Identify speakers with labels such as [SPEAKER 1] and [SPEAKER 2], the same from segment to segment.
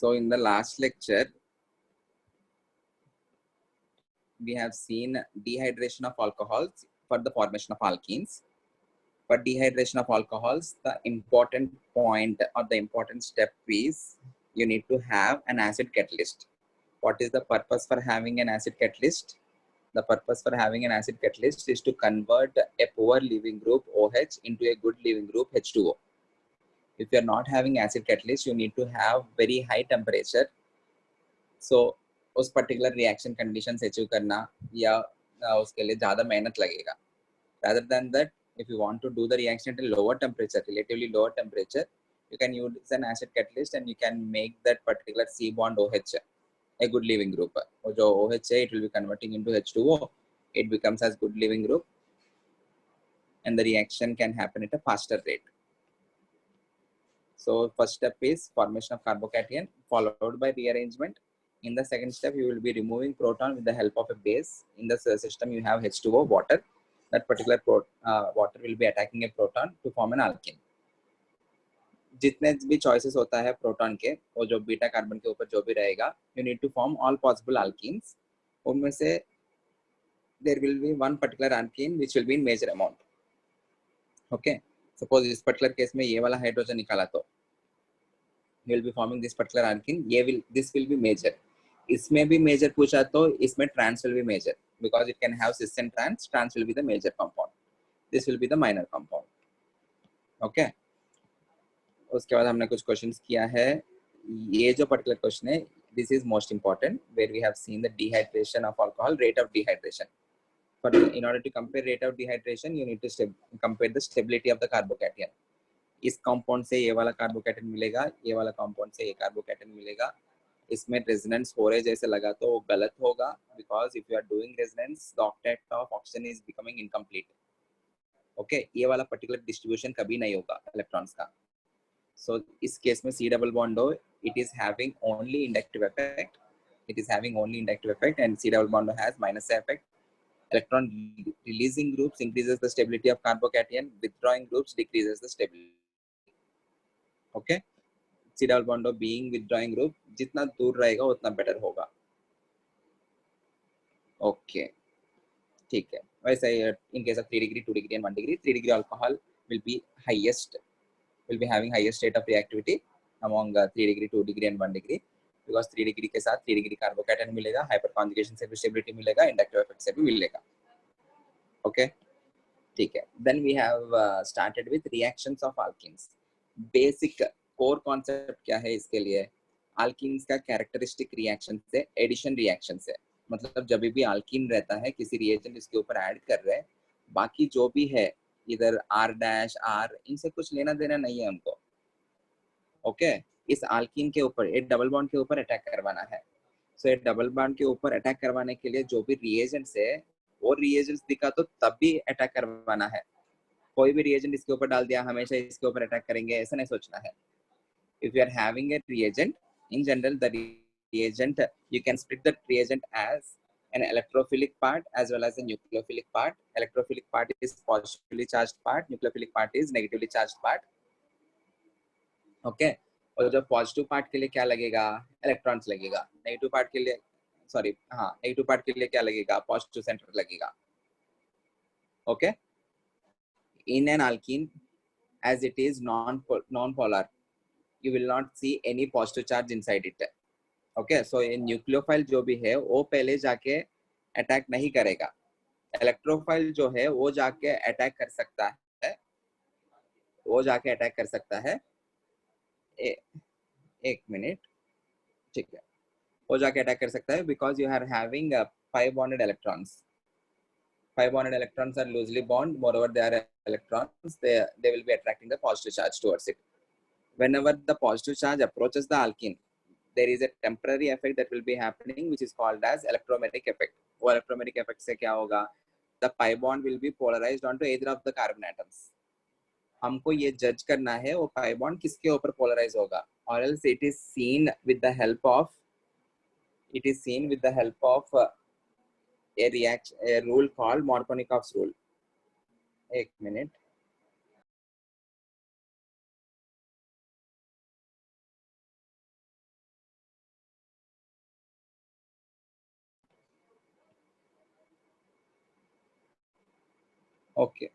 [SPEAKER 1] So in the last lecture, we have seen dehydration of alcohols for the formation of alkenes. For dehydration of alcohols, the important point or the important step is you need to have an acid catalyst. What is the purpose for having an acid catalyst? The purpose for having an acid catalyst is to convert a poor leaving group OH into a good leaving group H2O. If you are not having acid catalyst, you need to have very high temperature. So उस particular reaction conditions achieve करना या उसके लिए ज़्यादा मेहनत लगेगा. Rather than that, if you want to do the reaction at a lower temperature, relatively lower temperature, you can use an acid catalyst and you can make that particular C bond OH a good leaving group. और जो OH है, it will be converting into H2O. It becomes as good leaving group, and the reaction can happen at a faster rate. So first step is formation of carbocation, followed by rearrangement. In the second step, you will be removing proton with the help of a base. In the system, you have H2O, water. That particular water will be attacking a proton to form an alkene. जितने भी choices होता है proton के, और जो beta carbon के ऊपर जो भी रहेगा, you need to form all possible alkenes. उनमें से there will be one particular alkene which will be in major amount. Okay. Suppose इस particular case में ये वाला hydrogen निकाला तो you will be forming this particular alkene. This will be major. इसमें भी major पूछा तो इसमें trans will be major because it can have cis and trans. Trans will be the major compound. This will be the minor compound. Okay. उसके बाद हमने कुछ questions किया है. ये जो particular question है, this is most important, where we have seen the dehydration of alcohol, rate of dehydration. But in order to compare rate of dehydration, you need to compare the stability of the carbocation. इस compound से ये वाला carbocation मिलेगा, ये वाला compound से ये carbocation मिलेगा. इसमें रेजोनेंस हो रहे जैसे लगा तो वो गलत होगा, because if you are doing resonance the octet of oxygen is becoming incomplete. Okay, ये वाला पर्टिकुलर डिस्ट्रीब्यूशन कभी नहीं होगा इलेक्ट्रॉन्स का. सो इस केस में सी डबल बॉन्ड हो, it is having only inductive effect. It is having only inductive effect and C double bond has minus effect. Electron releasing groups increases the stability of carbocation, withdrawing groups decreases the stability. Okay, C double bond being withdrawing group, जितना दूर रहेगा उतना better होगा. Okay, ठीक है. वैसे in case of 3 degree, 2 degree and 1 degree, 3 degree alcohol will be having highest rate of reactivity among 3 degree, 2 degree and 1 degree, because 3 degree के साथ 3 degree carbocation मिलेगा, hyperconjugation से भी stability मिलेगा, inductive effect से भी मिलेगा. Okay, ठीक है. Then we have started with reactions of alkenes. Basic core concept क्या है इसके लिए? alkenes का characteristic reaction से addition reaction से, मतलब जब भी alkene रहता है किसी reagent इसके ऊपर add कर रहे हैं, बाकी जो भी है इधर R dash R इनसे कुछ लेना देना नहीं है हमको. ओके, इस alkene के ऊपर एक डबल बॉन्ड के ऊपर अटैक करवाना है. सो एक डबल बॉन्ड के ऊपर अटैक करवाने के लिए जो भी reagents है वो reagents दिखा तो तब भी अटैक करवाना है. कोई भी reagent इसके ऊपर डाल दिया हमेशा इसके ऊपर अटैक करेंगे ऐसा नहीं सोचना है. If you are having a reagent, in general the reagent, you can split the reagent as an electrophilic part as well as a nucleophilic part. Electrophilic part is positively charged part, nucleophilic part is negatively charged part. Okay, और जो positive part के लिए क्या लगेगा? Electrons लगेगा. Negative part के लिए negative part के लिए क्या लगेगा? पॉजिटिव सेंटर लगेगा. Okay, in an alkene, as it is non-polar, you will not see any positive charge inside it. Okay, so in nucleophile जो भी है वो पहले जाके अटैक नहीं करेगा. इलेक्ट्रोफाइल जो है वो जाके अटैक कर सकता है. एक मिनट, ठीक है, वो जाके अटैक कर सकता है because you are having 5 bonded electrons. 5 bonded electrons are loosely bound. Moreover, they are electrons. They will be attracting the positive charge towards it. Whenever the positive charge approaches the alkene, there is a temporary effect that will be happening, which is called as electromagnetic effect. वो electromagnetic effect से क्या होगा? The pi bond will be polarized onto either of the carbon atoms. हमको ये जज करना है वो pi bond किसके ऊपर polarize होगा, or else it is seen with the help of a rule called Markovnikov's rule. एक मिनट, Okay.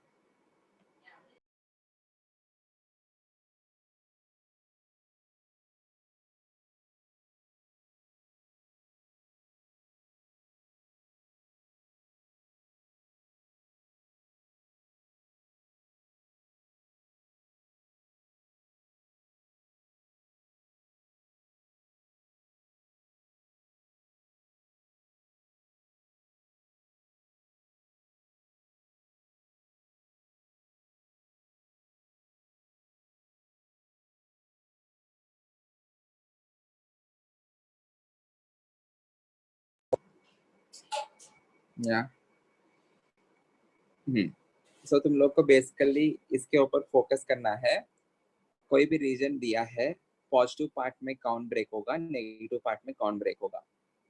[SPEAKER 1] Yeah. So तुम लोग को बेसिकली इसके ऊपर फोकस करना है। कोई भी रीजन दिया है, पॉजिटिव पार्ट में कौन ब्रेक होगा, नेगेटिव पार्ट में कौन ब्रेक होगा।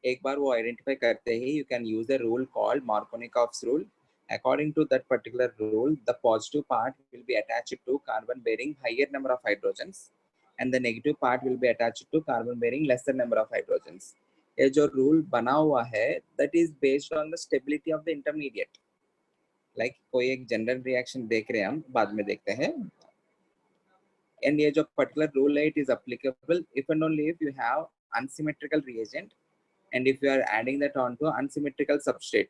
[SPEAKER 1] एक बार वो आइडेंटिफाई करते ही you can use the rule called Markovnikov's rule. According to that particular rule, the positive part will be attached to carbon bearing higher number of hydrogens and the negative part will be attached to carbon bearing lesser number of hydrogens. ये जो rule बना हुआ है that is based on the stability of the intermediate. Like कोई एक general reaction देख रहे हैं हम, बाद में देखते हैं। And ये जो particular rule है, it is applicable if and only if you have unsymmetrical reagent and if you are adding that onto unsymmetrical substrate.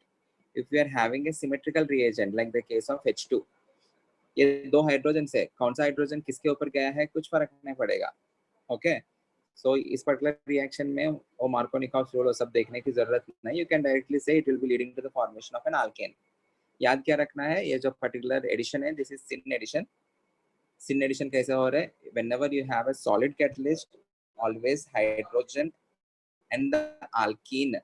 [SPEAKER 1] If you are having a symmetrical reagent like the case of H2, ये दो hydrogen से कौन सा hydrogen किसके ऊपर गया है कुछ फर्क नहीं पड़ेगा। ओके, सो इस पर्टिकुलर रिएक्शन में वो मार्कोनिकॉफ रूल सब देखने की जरूरत नहीं। You can directly say it will be leading to the formation of an alkane. याद क्या रखना है, ये जो पर्टिकुलर एडिशन है this is syn addition. Syn addition कैसे हो रहा है, whenever you have a solid catalyst, always hydrogen and the alkene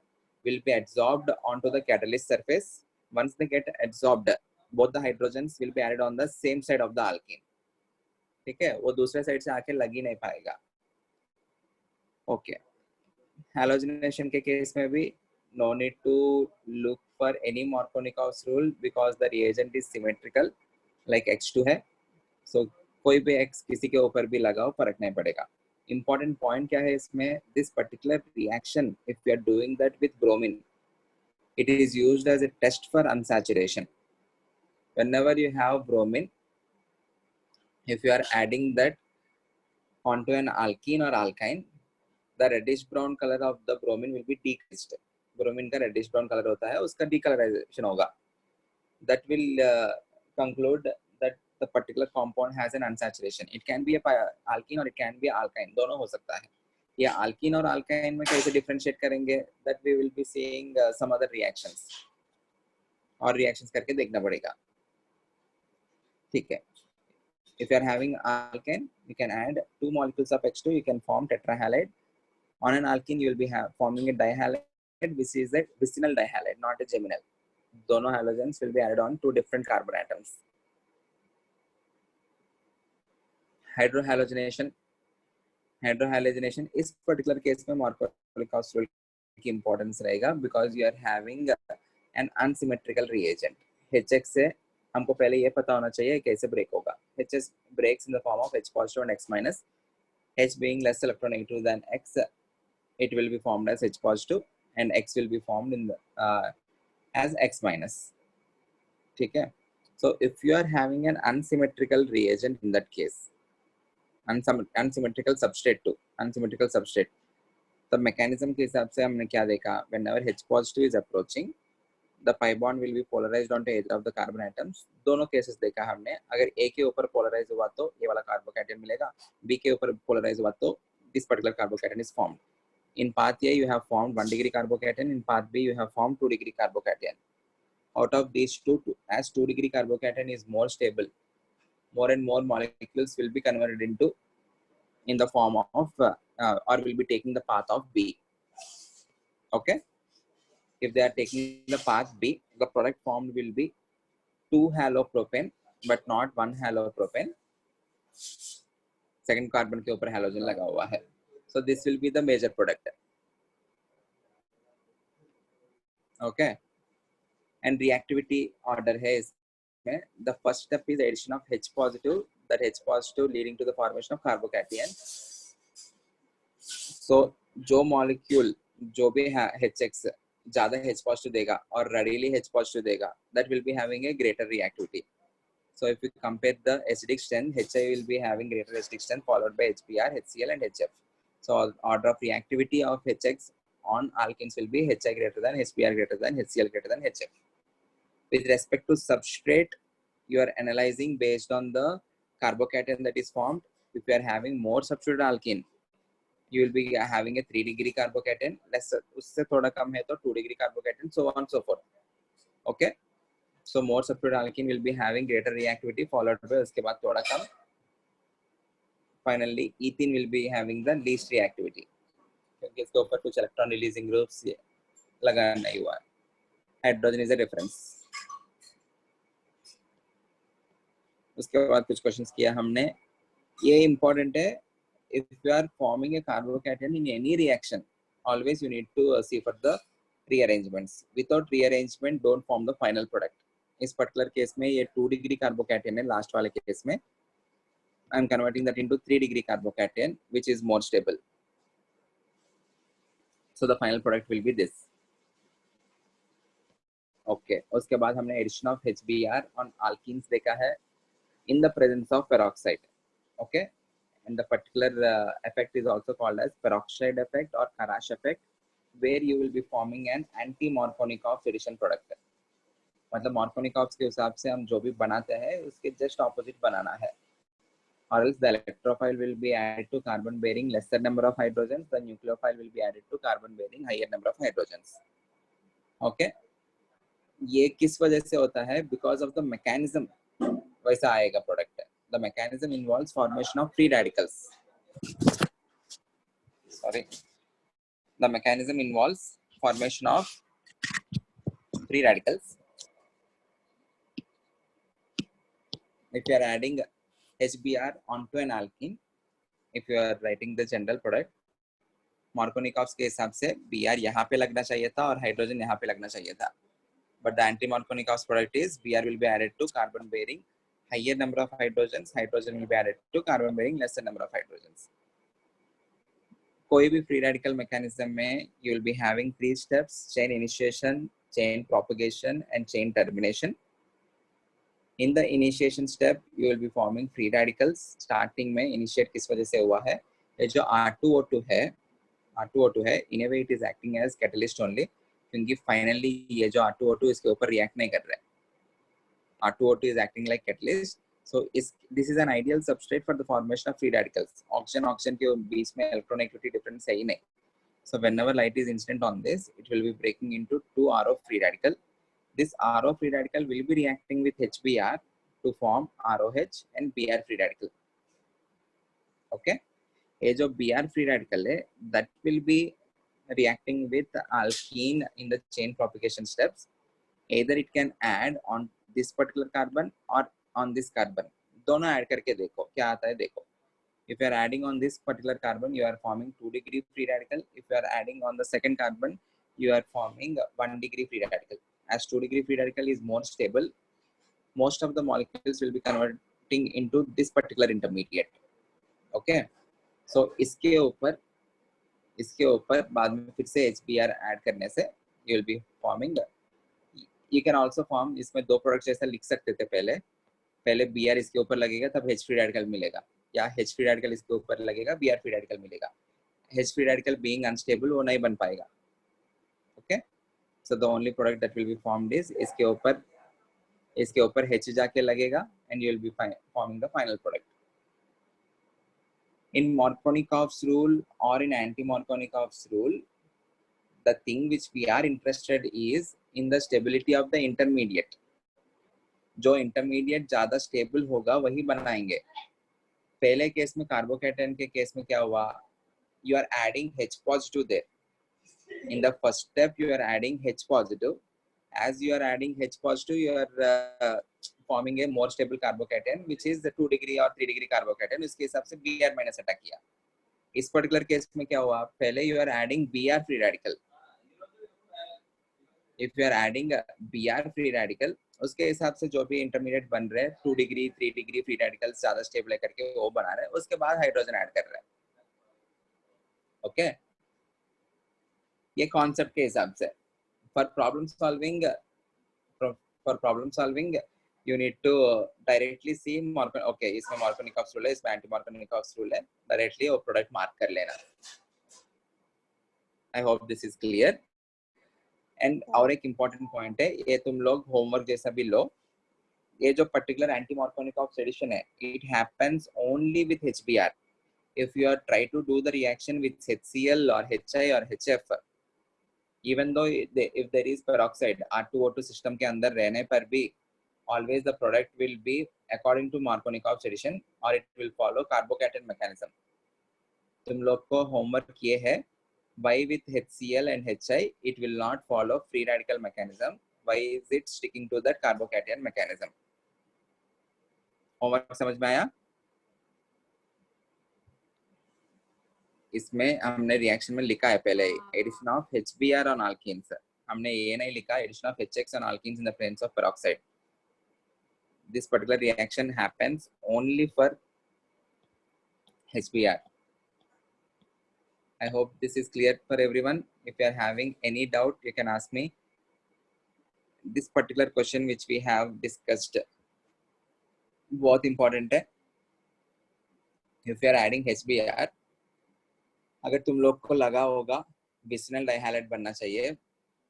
[SPEAKER 1] will be adsorbed onto the catalyst surface. Once they get adsorbed, both the hydrogens will be added on the same side of the alkene. ठीक है, वो दूसरे side से आके लग ही नहीं पाएगा। Okay, halogenation के केस में भी no need to look for any Markovnikov's rule because the reagent is symmetrical like H2 है। so कोई भी x किसी के ऊपर भी लगाओ फर्क नहीं पड़ेगा। इंपॉर्टेंट पॉइंट क्या है इसमें, this particular reaction if you are doing that with bromine, it is used as a test for unsaturation. whenever you have bromine, if you are adding that onto an alkene or alkyne, the reddish brown color of the bromine will be decreased। Bromine का reddish brown colour होता है, उसका decolourisation होगा। that will conclude that the particular compound has an unsaturation. It can be a alkene or it can be alkyne, दोनों हो सकता है। ये alkene और alkyne में कैसे differentiate करेंगे, that we will be seeing some other reactions, और reactions करके देखना पड़ेगा। ठीक है, if you are having alkane, you can add 2 molecules of H2, you can form tetrahalide. On an alkene, you will be forming a dihalide, which is a vicinal dihalide, not a geminal. दोनों halogens will be added on to different carbon atoms. Hydrohalogenation, hydrohalogenation इस particular case में Markovnikov rule की importance रहेगा because you are having an unsymmetrical reagent. HX से हमको पहले ये पता होना चाहिए कैसे ब्रेक होगा। HS breaks in the form of H positive and X minus. H being less electronegative than X, it will be formed as H positive and X will be formed in the, as X minus. ठीक है, so if you are having an unsymmetrical reagent in that case, unsymmetrical substrate to unsymmetrical substrate, the mechanism के हिसाब से हमने क्या देखा, whenever H positive is approaching, the pi bond will be polarized onto edge of the carbon atoms। दोनों cases देखा हमने, अगर A के ऊपर पोलराइज हुआ तो ये वाला कार्बोकैटायन मिलेगा, B के ऊपर पोलराइज हुआ तो this particular carbocation is formed। In path A you have formed 1 degree carbocation, in path B you have formed 2 degree carbocation। out of these two, as 2 degree carbocation is more stable, more and more molecules will be converted into in the form of or will be taking the path of B. Okay, if they are taking the path B, the product formed will be 2 halopropane but not 1 halopropane। second carbon के ऊपर halogen लगा हुआ है, so this will be the major product। okay, and reactivity order है इसमें, the first step is addition of H positive, that H positive leading to the formation of carbocation। so जो molecule जो भी है HX ज़्यादा H positive देगा और readily H positive देगा, that will be having a greater reactivity. So if you compare the acidic strength, HI will be having greater acidic strength followed by HBr, HCl and HF. So order of reactivity of HX on alkenes will be HI greater than HBr greater than HCl greater than HF. With respect to substrate, you are analyzing based on the carbocation that is formed. If you are having more substrate alkene, you will be having a 3 degree carbocation. Less उससे थोड़ा कम है तो 2 degree carbocation, so on and so forth. Okay. So more substrate alkene will be having greater reactivity followed by उसके बाद थोड़ा कम. Finally, ethene will be having the least reactivity. क्योंकि इसके ऊपर कुछ electron releasing groups लगा नहीं हुआ. Hydrogen is a reference. उसके बाद कुछ क्वेश्चंस किया हमने. ये important है. If you are forming a carbocation in any reaction, always you need to see for the rearrangements. Without rearrangement, don't form the final product. इस particular case में ये 2 degree carbocation है. Last वाले case में I am converting that into 3 degree carbocation, which is more stable. So the final product will be this. Okay. उसके बाद हमने addition of HBr on alkenes देखा है in the presence of peroxide. Okay. And the particular effect is also called as peroxide effect or Kharash effect, where you will be forming an anti-Markovnikov addition product. मतलब Markovnikovs के हिसाब से हम जो भी बनाते हैं उसके just opposite बनाना है. Or else the electrophile will be added to carbon bearing lesser number of hydrogens. The nucleophile will be added to carbon bearing higher number of hydrogens. Okay. ये किस वजह से होता है? Because of the mechanism वैसा आएगा product. The mechanism involves formation of free radicals. Sorry. The mechanism involves formation of free radicals. If you are adding HBr onto an alkene, if you are writing the general product, Markovnikovs के हिसाब से Br यहाँ पे लगना चाहिए था और hydrogen यहाँ पे लगना चाहिए था. But the anti-Markovnikovs product is Br will be added to carbon bearing higher number of hydrogens. Hydrogen will be added to carbon bearing lesser number of hydrogens. कोई भी free radical mechanism में you will be having 3 steps: chain initiation, chain propagation, and chain termination. In the initiation step, you will be forming free radicals. Starting में initiate किस वजह से हुआ है? ये जो R2O2 है, in a way it is acting as catalyst only, क्योंकि finally ये जो R2O2 इसके ऊपर react नहीं कर रहा है. R2O2 is acting like catalyst. So this is an ideal substrate for the formation of free radicals. Oxygen के बीच में electronegativity difference है ही नहीं. So whenever light is incident on this, it will be breaking into 2 RO free radical. This RO free radical will be reacting with HBr to form ROH and Br free radical. Okay. ये जो Br free radical है, that will be reacting with alkene in the chain propagation steps. Either it can add on this particular carbon or on this carbon. दोनों add करके देखो क्या आता है देखो. If you are adding on this particular carbon, you are forming 2 degree free radical. If you are adding on the second carbon, you are forming 1 degree free radical. As 2 degree free radical is more stable, most of the molecules will be converting into this particular intermediate. Okay. So इसके ऊपर बाद में फिर से HBr add करने से you will be forming. You can also form, इसमें 2 products जैसा लिख सकते थे पहले Br इसके ऊपर लगेगा तब H free radical मिलेगा, या H free radical इसके ऊपर लगेगा Br free radical मिलेगा. H free radical being unstable वो नहीं बन पाएगा. Okay. So the only product that will be formed is इसके ऊपर H जाके लगेगा and you will be forming the final product. In Markovnikov's rule or in anti-Markovnikov's rule, the thing which we are interested is in the stability of the intermediate. जो intermediate ज़्यादा stable होगा वही बनाएंगे. पहले case में कार्बोकेटन के case में क्या हुआ? You are adding H positive there. In the first step, you are adding H positive. As you are adding H positive, you are forming a more stable carbocation, which is the 2 degree or 3 degree carbocation. इसके हिसाब से Br minus attack किया. इस particular case में क्या हुआ? पहले you are adding Br free radical. If you are adding a Br free radical, उसके हिसाब से जो भी इंटरमीडिएट बन रहे हैं 2 डिग्री 3 डिग्री फ्री रेडिकल्स ज्यादा स्टेबल करके वो बना रहे हैं, उसके बाद हाइड्रोजन ऐड कर रहे हैं. ओके. ये कॉन्सेप्ट के हिसाब से. for problem solving, for problem solving, you need to directly see okay, इसमें Markovnikov's rule है, इसमें anti-Markovnikov's rule है, directly वो product mark कर लेना. I hope this is clear. And और एक important point है, ये तुम लोग homework जैसा भी लो, ये जो particular anti-Markovnikov's addition है, it happens only with HBr. If you are try to do the reaction with HCl or HI or HF, even though if there is peroxide R2O2 system के अंदर रहने पर भी, always the product will be according to Markovnikov's addition or it will follow carbocation mechanism. तुम लोग को homework ये है, why with HCl and HI it will not follow free radical mechanism? Why is it sticking to that carbocation mechanism? Homework समझ में आया? इसमें हमने रिएक्शन में लिखा है पहले addition of HBr on alkenes. हमने ये नहीं लिखा addition of HX on alkenes in the presence of peroxide. This particular reaction happens only for HBr. I hope this is clear for everyone. If you are having any doubt, you can ask me. This particular question which we have discussed, बहुत important है. If you are adding HBr, अगर तुम लोग को लगा होगा vicinal dihalide बनना चाहिए,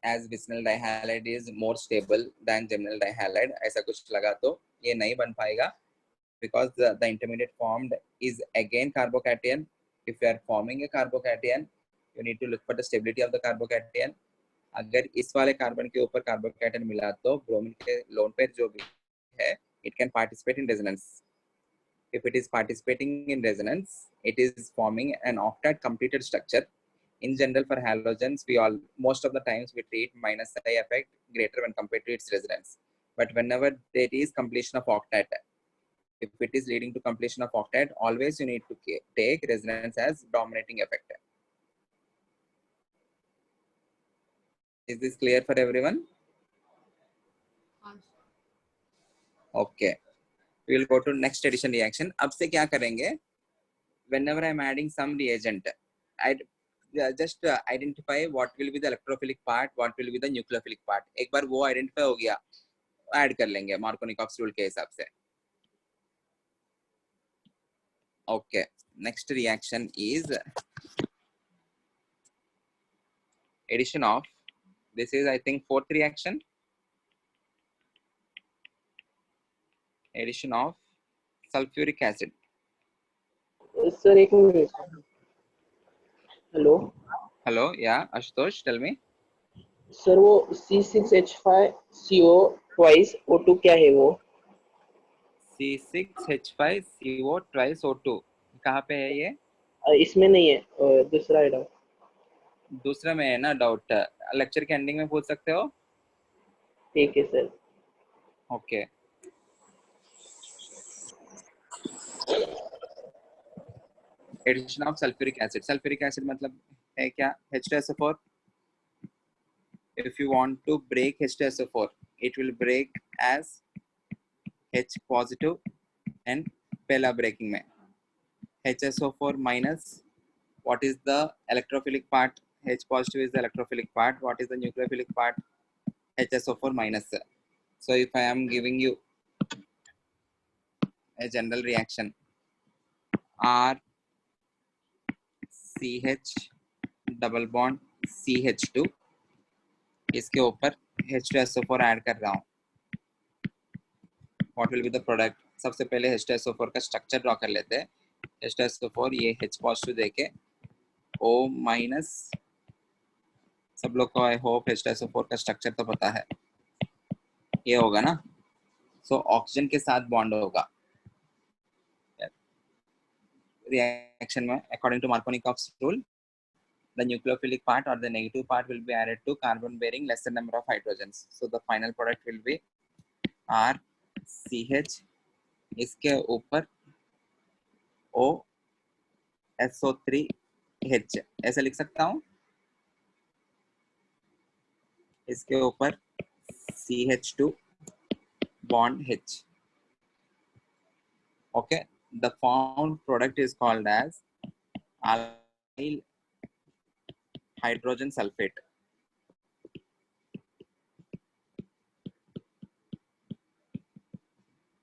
[SPEAKER 1] as vicinal dihalide is more stable than geminal dihalide, ऐसा कुछ लगा तो ये नहीं बन पाएगा, because the intermediate formed is again carbocation. If you are forming a carbocation, you need to look for the stability of the carbocation. अगर इस वाले कार्बन के ऊपर carbocation मिला तो ब्रोमीन के lone pair जो भी है, it can participate in resonance. If it is participating in resonance, it is forming an octet completed structure. In general, for halogens, most of the times we treat minus I effect greater when compared to its resonance. But whenever there is completion of octet, if it is leading to completion of octet, always you need to take resonance as dominating effect. Is this clear for everyone? Okay. We will go to next addition reaction. अब से क्या करेंगे? Whenever I am adding some reagent, I just identify what will be the electrophilic part, what will be the nucleophilic part. एक बार वो identify हो गया, add कर लेंगे Markovnikov's rule के हिसाब से. Okay. Next reaction is addition of, this is I think fourth reaction. Addition of sulfuric acid.
[SPEAKER 2] Sir, एक minute. Hello.
[SPEAKER 1] Hello, yeah, Ashutosh, tell me.
[SPEAKER 2] Sir, वो C6H5CO twice O2 क्या है वो?
[SPEAKER 1] C6H5CO twice O2 कहाँ पे है ये?
[SPEAKER 2] इसमें नहीं है, दूसरा है डाउट.
[SPEAKER 1] दूसरा में है ना डाउट, लेक्चर के एंडिंग में पूछ सकते हो.
[SPEAKER 2] ठीक है sir.
[SPEAKER 1] Okay. Addition of sulphuric acid. Sulphuric acid मतलब है क्या? H2SO4. If you want to break H2SO4, it will break as H positive and पहला breaking में HSO4 minus. What is the electrophilic part? H positive is the electrophilic part. What is the nucleophilic part? HSO4 minus. So if I am giving you a general reaction, R CH double bond CH2, इसके ऊपर H2SO4 add कर रहा हूँ, what will be the product? सबसे पहले H2SO4 का structure draw कर लेते हैं. H2SO4 ये H पॉजिटिव देके O माइनस, सब लोग को आई होप H2SO4 का स्ट्रक्चर तो पता है, ये होगा ना. सो ऑक्सीजन के साथ बॉन्ड होगा रिएक्शन में. According to Markovnikov's rule, the nucleophilic part or the negative part will be added to carbon bearing lesser number of hydrogens. So the final product will be RCH, इसके ऊपर OSO3H ऐसे लिख सकता हूँ, इसके ऊपर CH2 bond H. Okay, the found product is called as alkyl hydrogen sulfate.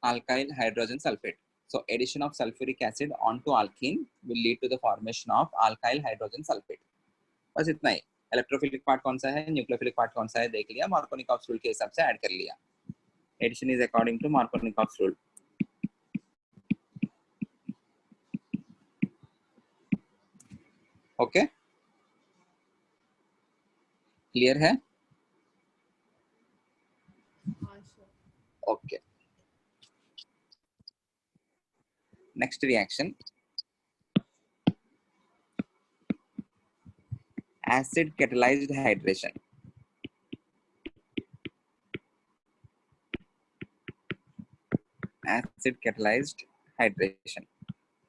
[SPEAKER 1] alkyl hydrogen sulfate. So addition of sulfuric acid onto alkene will lead to the formation of alkyl hydrogen sulfate. बस इतना ही. Electrophilic part कौन सा है, nucleophilic part कौन सा है देख लिया, मार्कोनिकॉफ रूल के हिसाब से ऐड कर लिया. Addition is according to Markovnikov rule. Okay, clear है? Okay, next reaction, acid catalyzed hydration. Acid catalyzed hydration.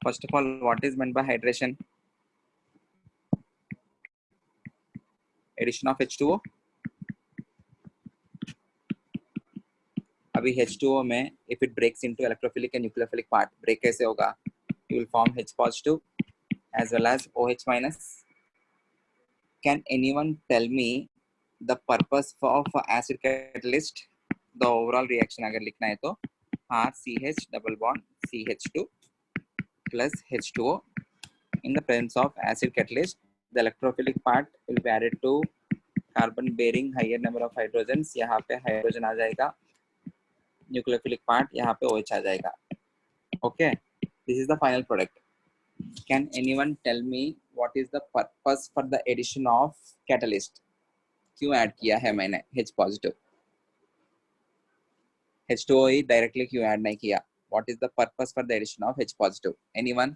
[SPEAKER 1] First of all, what is meant by hydration? Addition of H2O. अभी H2O में if it breaks into electrophilic and nucleophilic part, break कैसे होगा? You will form H positive as well as OH minus. Can anyone tell me the purpose of acid catalyst? The overall reaction अगर लिखना है तो RCH double bond CH2 plus H2O. In the presence of acid catalyst, the electrophilic part will be added to carbon bearing higher number of hydrogens. यहाँ पे hydrogen आ जाएगा, nucleophilic part यहाँ पे OH आ जाएगा. Okay, this is the final product. Can anyone tell me what is the purpose for the addition of catalyst? क्यों add किया है मैंने H positive? H2O ही directly क्यों ऐड नहीं किया? What is the purpose for the addition of H positive? Anyone?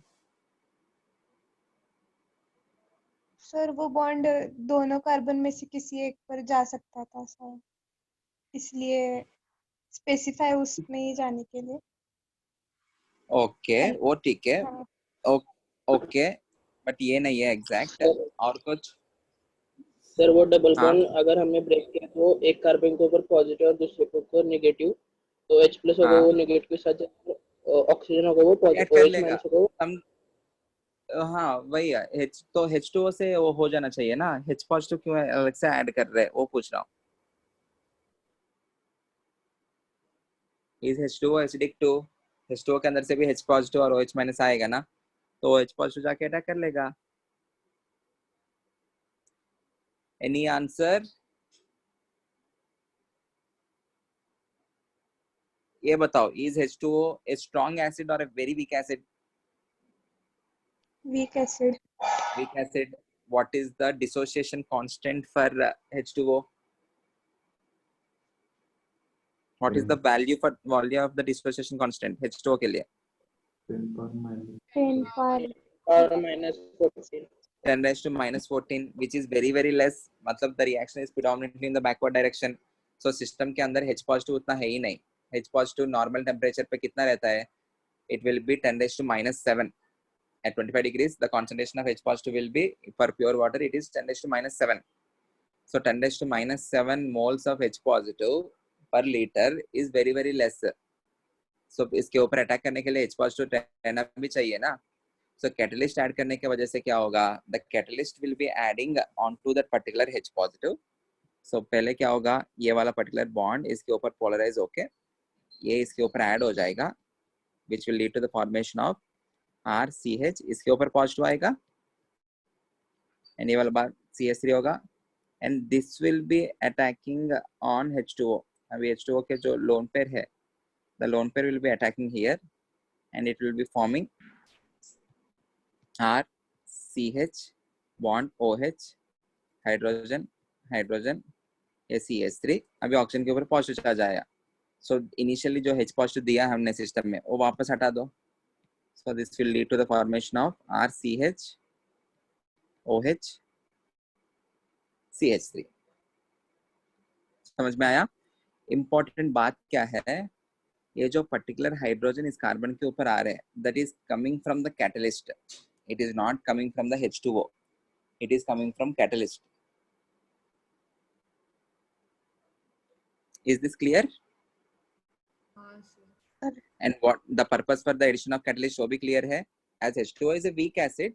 [SPEAKER 3] Sir वो bond दोनों carbon में से किसी एक पर जा सकता था सर, इसलिए स्पेसिफाई उसमें ही जाने के लिए.
[SPEAKER 1] ओके, वो ठीक है.
[SPEAKER 3] हाँ.
[SPEAKER 1] ओके, बट ये नहीं है एग्जैक्ट. और कुछ?
[SPEAKER 2] सर वो डबल
[SPEAKER 1] हाँ.
[SPEAKER 2] बॉन्ड अगर हमने ब्रेक किया तो एक कार्बन के ऊपर पॉजिटिव और दूसरे के ऊपर नेगेटिव, तो H प्लस होगा
[SPEAKER 1] हाँ.
[SPEAKER 2] वो नेगेटिव के साथ, ऑक्सीजन होगा वो
[SPEAKER 1] ऐड
[SPEAKER 2] पॉजिटिव,
[SPEAKER 1] कर
[SPEAKER 2] OH
[SPEAKER 1] लेगा
[SPEAKER 2] माइनस होगा वो.
[SPEAKER 1] हम. हाँ वही है. तो H2O से वो हो जाना चाहिए ना. H पॉजिटिव क्यों अलग से ऐड कर रहे हैं वो पूछ रहा हूँ. Is H2O acidic to? H2O के अंदर से भी H पॉजिटिव और OH माइनस आएगा ना, तो OH पॉजिटिव जाके अटैक कर लेगा. Any answer? ये बताओ, is H2O a strong acid or a very weak acid?
[SPEAKER 3] Weak acid.
[SPEAKER 1] Weak acid. What is the dissociation constant for H2O? What is the value of the dissociation constant H2O के लिए?
[SPEAKER 3] 10
[SPEAKER 2] और minus 14.
[SPEAKER 1] 10 raised to minus 14, which is very very less. मतलब the reaction is predominantly in the backward direction. So system के अंदर H positive उतना है ही नहीं. H positive normal temperature पे कितना रहता है? It will be 10 raised to minus 7. At 25 degrees, the concentration of H positive will be, for pure water, it is 10 raised to minus 7. So 10 raised to minus 7 moles of H positive per liter is very very less. So इसके ऊपर attack करने के लिए H positive रहना भी चाहिए ना. So catalyst add करने की वजह से क्या होगा? The catalyst will be adding onto that particular H positive. So पहले क्या होगा? ये वाला particular bond इसके ऊपर polarize होके ये इसके ऊपर ऐड हो जाएगा, which will lead to the formation of RCH. इसके ऊपर पॉजिटिव आएगा एंड ये वाला बार CH3 होगा, and this will be attacking on H2O. अभी H2O के जो lone pair है, the lone pair will be attacking here and it will be forming RCH bond OH hydrogen hydrogen CH3. अभी oxygen के ऊपर पॉजिटिव आ जाएगा. So initially जो H positive दिया हमने सिस्टम में वो वापस हटा दो. So this will lead to the formation of RCH OH CH3. समझ में आया? इंपॉर्टेंट बात क्या है, ये जो पर्टिकुलर हाइड्रोजन इस कार्बन के ऊपर आ रहे हैं, that is coming from the catalyst. It is not coming from the H2O. It is coming from catalyst. Is this clear? And what the purpose for the addition of catalyst वो भी clear है. As H2O is a weak acid,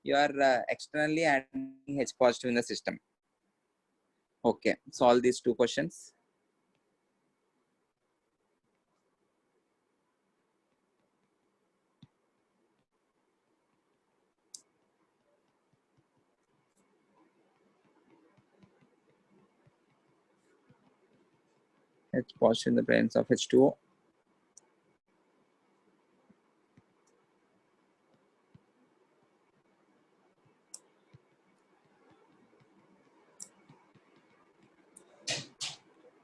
[SPEAKER 1] you are externally adding H positive in the system. Okay, solve these two questions. H positive in the presence of H2O.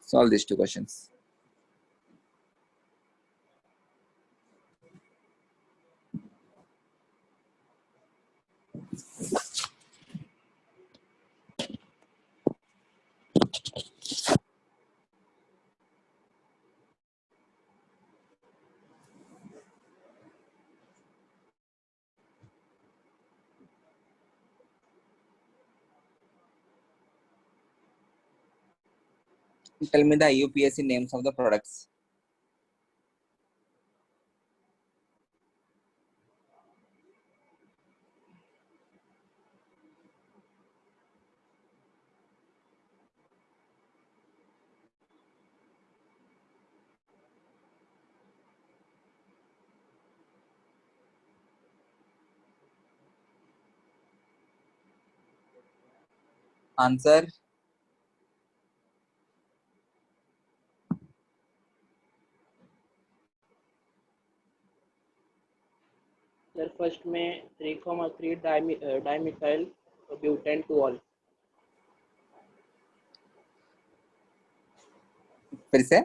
[SPEAKER 1] Solve these two questions. Tell me the IUPAC names of the products. Answer.
[SPEAKER 2] Sir first में 3,3 dimethyl butane two all.
[SPEAKER 1] फिर से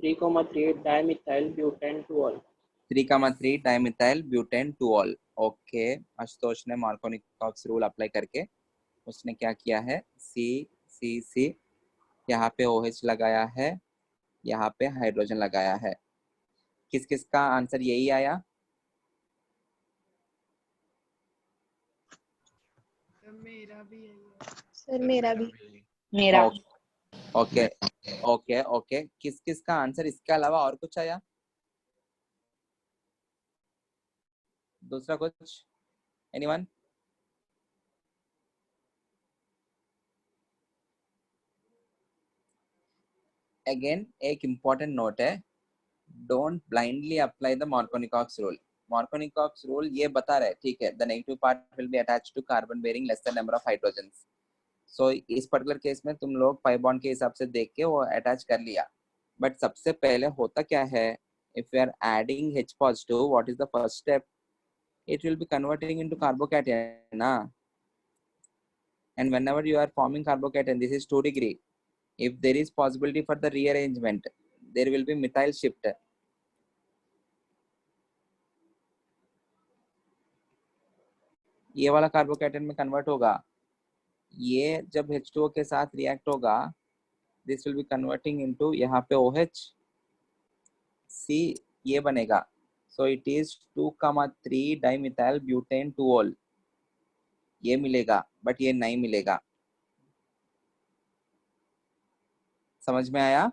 [SPEAKER 2] 3,3 dimethyl butane two all.
[SPEAKER 1] 3,3 dimethyl butane two all. Okay, Ashutosh ने मार्कोनिकॉक्स rule apply करके उसने क्या किया है, सी यहाँ पे OH लगाया है, यहाँ पे हाइड्रोजन लगाया है। किस किस का आंसर यही आया?
[SPEAKER 3] मेरा भी सर, मेरा भी।
[SPEAKER 2] मेरा
[SPEAKER 1] ओके ओके ओके, किस किस का आंसर इसके अलावा और कुछ आया? दूसरा कुछ? एनीवन? अगेन एक इम्पोर्टेंट नोट है, don't blindly apply the Markovnikov's rule. Markovnikov's rule ये बता रहे, ठीक है, the negative part will be attached to carbon bearing less than number of hydrogens. So इस पर्टिकुलर केस में तुम लोग पाई बॉन्ड के हिसाब से देख के वो अटैच कर लिया, बट सबसे पहले होता क्या है, if you are adding H positive, what is the first step? It will be converting into carbocation, na? And whenever you are forming carbocation, this is 2 degree. If there is possibility for the rearrangement, there will be methyl shift. ये वाला कार्बोकेटन में convert होगा, ये जब H2O के साथ react होगा, this will be converting into यहाँ पे OH, C ये बनेगा। So it is 2,3 dimethyl butane two all, ये मिलेगा, बट ये नहीं मिलेगा। समझ में आया?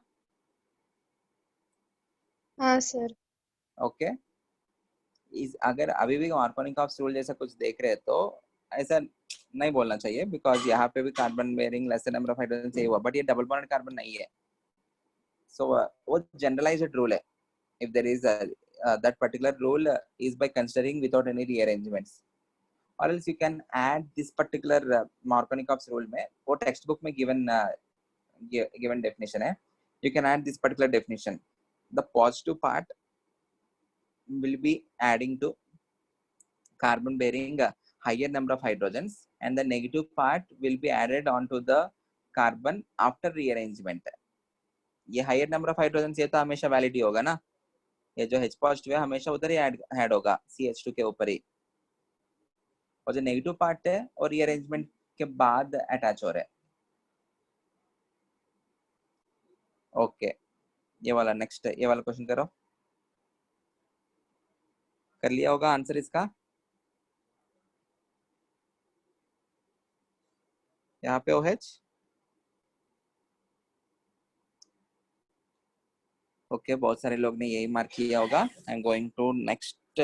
[SPEAKER 3] हाँ सर।
[SPEAKER 1] ओके, इस अगर अभी भी मार्कोनिकॉक्स रूल जैसा कुछ देख रहे हैं तो ऐसा नहीं बोलना चाहिए, बिकॉज यहाँ पे भी carbon bearing less number of hydrogen से हुआ, बट ये डबल बॉन्ड कार्बन नहीं है। सो वो जनरलाइज्ड रूल है। If there is that particular rule is by considering without any rearrangements, or else you can add this particular Markovnikov's rule में, वो text book में given definition है, you can add this particular definition. The positive part will be adding to carbon bearing higher number of hydrogens, and the negative part will be added onto the carbon after rearrangement. ये higher number of hydrogens ये तो हमेशा valid ही होगा ना, ये जो H positive है हमेशा उधर ही ऐड होगा CH2 के ऊपर ही, और जो नेगेटिव पार्ट है और रीअरेंजमेंट के बाद अटैच हो रहे हैं। ओके, ये वाला नेक्स्ट, ये वाला क्वेश्चन करो। कर लिया होगा आंसर इसका? यहाँ पे OH। ओके, बहुत सारे लोग ने यही मार्क किया होगा। I am going to next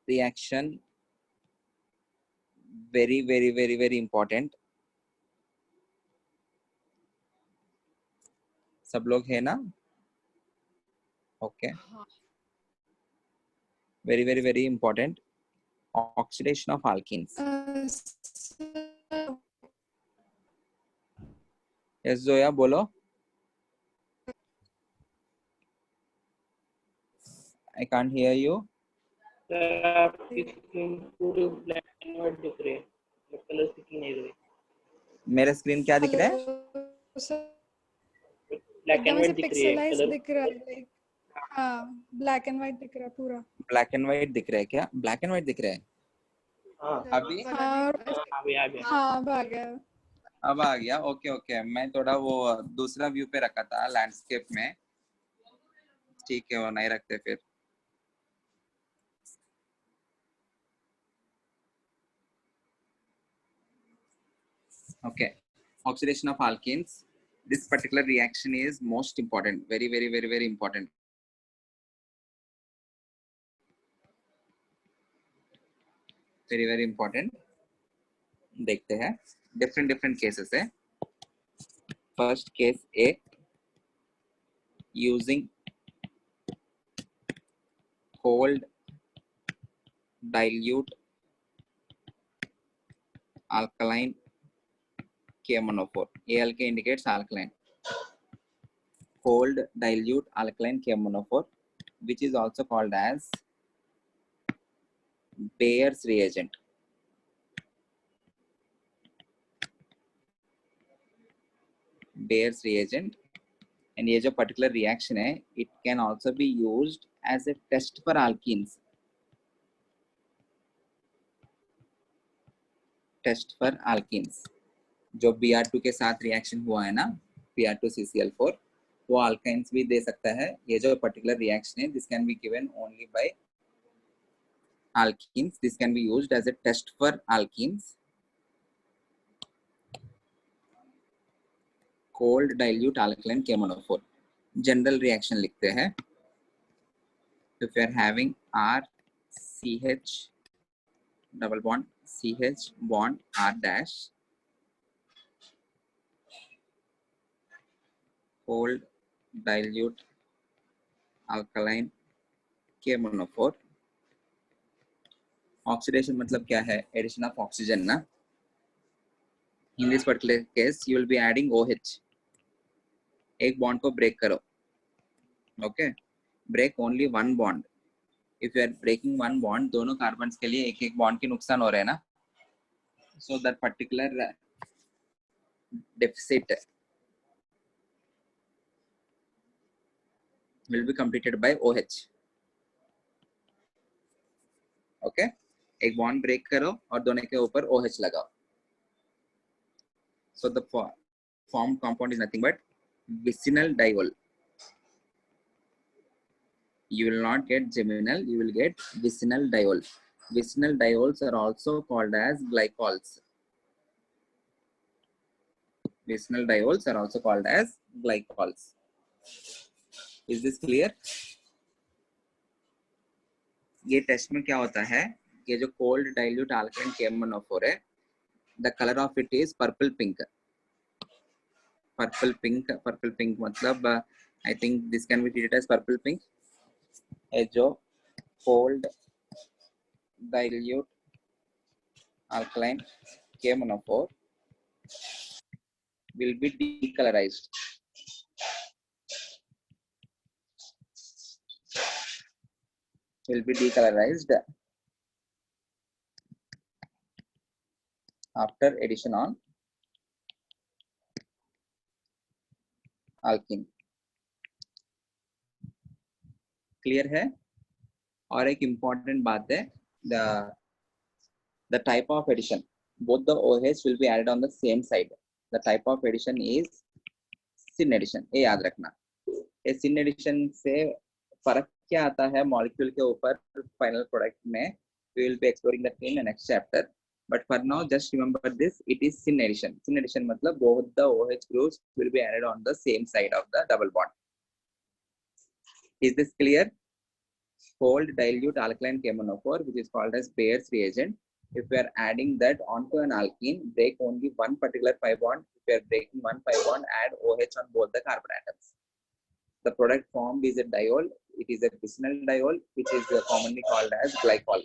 [SPEAKER 1] reaction, very very very very important. सब लोग है ना? Okay, very very very important, oxidation of alkenes. Yes Zoya बोलो। I can't hear you.
[SPEAKER 2] Sir आपकी स्क्रीन पूरी ब्लैक एंड व्हाइट दिख रही है, कलर दिख नहीं रही,
[SPEAKER 1] मेरा स्क्रीन क्या दिख रहा है?
[SPEAKER 4] हेलो सर,
[SPEAKER 2] ब्लैक एंड
[SPEAKER 4] एकदम ऐसे
[SPEAKER 2] व्हाइट दिख रही है,
[SPEAKER 4] पिक्सलाइज
[SPEAKER 2] कलर
[SPEAKER 4] दिख रहा है, लाइक हाँ ब्लैक एंड व्हाइट दिख रहा है पूरा।
[SPEAKER 1] ब्लैक एंड व्हाइट दिख रहा है क्या? ब्लैक एंड व्हाइट दिख रहा है
[SPEAKER 2] हाँ
[SPEAKER 1] अभी?
[SPEAKER 4] हाँ और
[SPEAKER 2] आ गया
[SPEAKER 4] हाँ अब आ गया।
[SPEAKER 1] अब आ गया। ओके ओके, मैं थोड़ा वो दूसरा व्यू पे रखा था लैंडस्केप में। ठीक है, वो नहीं रखते फिर। Okay, oxidation of alkenes. This particular reaction is most important, very important. Very important. देखते हैं, different cases है. First case A, using cold dilute alkaline KMnO4. ALK indicates alkaline. Cold dilute alkaline KMnO4, which is also called as Bayer's reagent. Bayer's reagent. And ये जो particular reaction है, it can also be used as a test for alkenes. Test for alkenes. जो Br2 के साथ reaction हुआ है ना, Br2CCl4, वो alkynes भी दे सकता है. ये जो particular reaction है, this can be given only by alkenes. This can be used as a test for alkenes. Cold dilute alkaline KMnO4. General reaction लिखते हैं. If you are having RCH double bond CH bond R dash, cold dilute alkaline KMnO4. Oxidation मतलब क्या है? Addition of oxygen ना. In this particular case, you will be adding OH. एक bond को break करो. Okay, break only one bond. If you are breaking one bond, दोनों carbons के लिए एक bond की नुकसान हो रहा है ना. So that particular deficit will be completed by OH. Okay, एक bond break करो और दोनों के ऊपर OH लगाओ. So the formed compound is nothing but vicinal diol. You will not get geminal, you will get vicinal diol. Vicinal diols are also called as glycols. Vicinal diols are also called as glycols. Is this clear? ये test में क्या होता है? ये जो cold dilute alkaline KMnO4 है, the color of it is purple pink. Purple pink मतलब I think this can be treated as purple pink. ये जो cold dilute alkaline KMnO4 will be decolorized. Will be decolorized after addition on alkene. Clear है? और एक important बात है, the type of addition. Both the OH will be added on the same side. The type of addition is syn addition. ये याद रखना. ये syn addition से फर्क क्या आता है मॉलिक्यूल के ऊपर फाइनल प्रोडक्ट में, we will be exploring that in the next chapter. But for now, just remember this: it is syn addition. Syn addition मतलब both the OH groups will be added on the same side of the double bond. Is this clear? Cold dilute alkaline KMnO4, which is called as Bayer's reagent. If we are adding that onto an alkene, break only one particular pi bond. If we are breaking one pi bond, add OH on both the carbon atoms. The product formed is a diol. It is a vicinal diol, which is commonly called as glycol.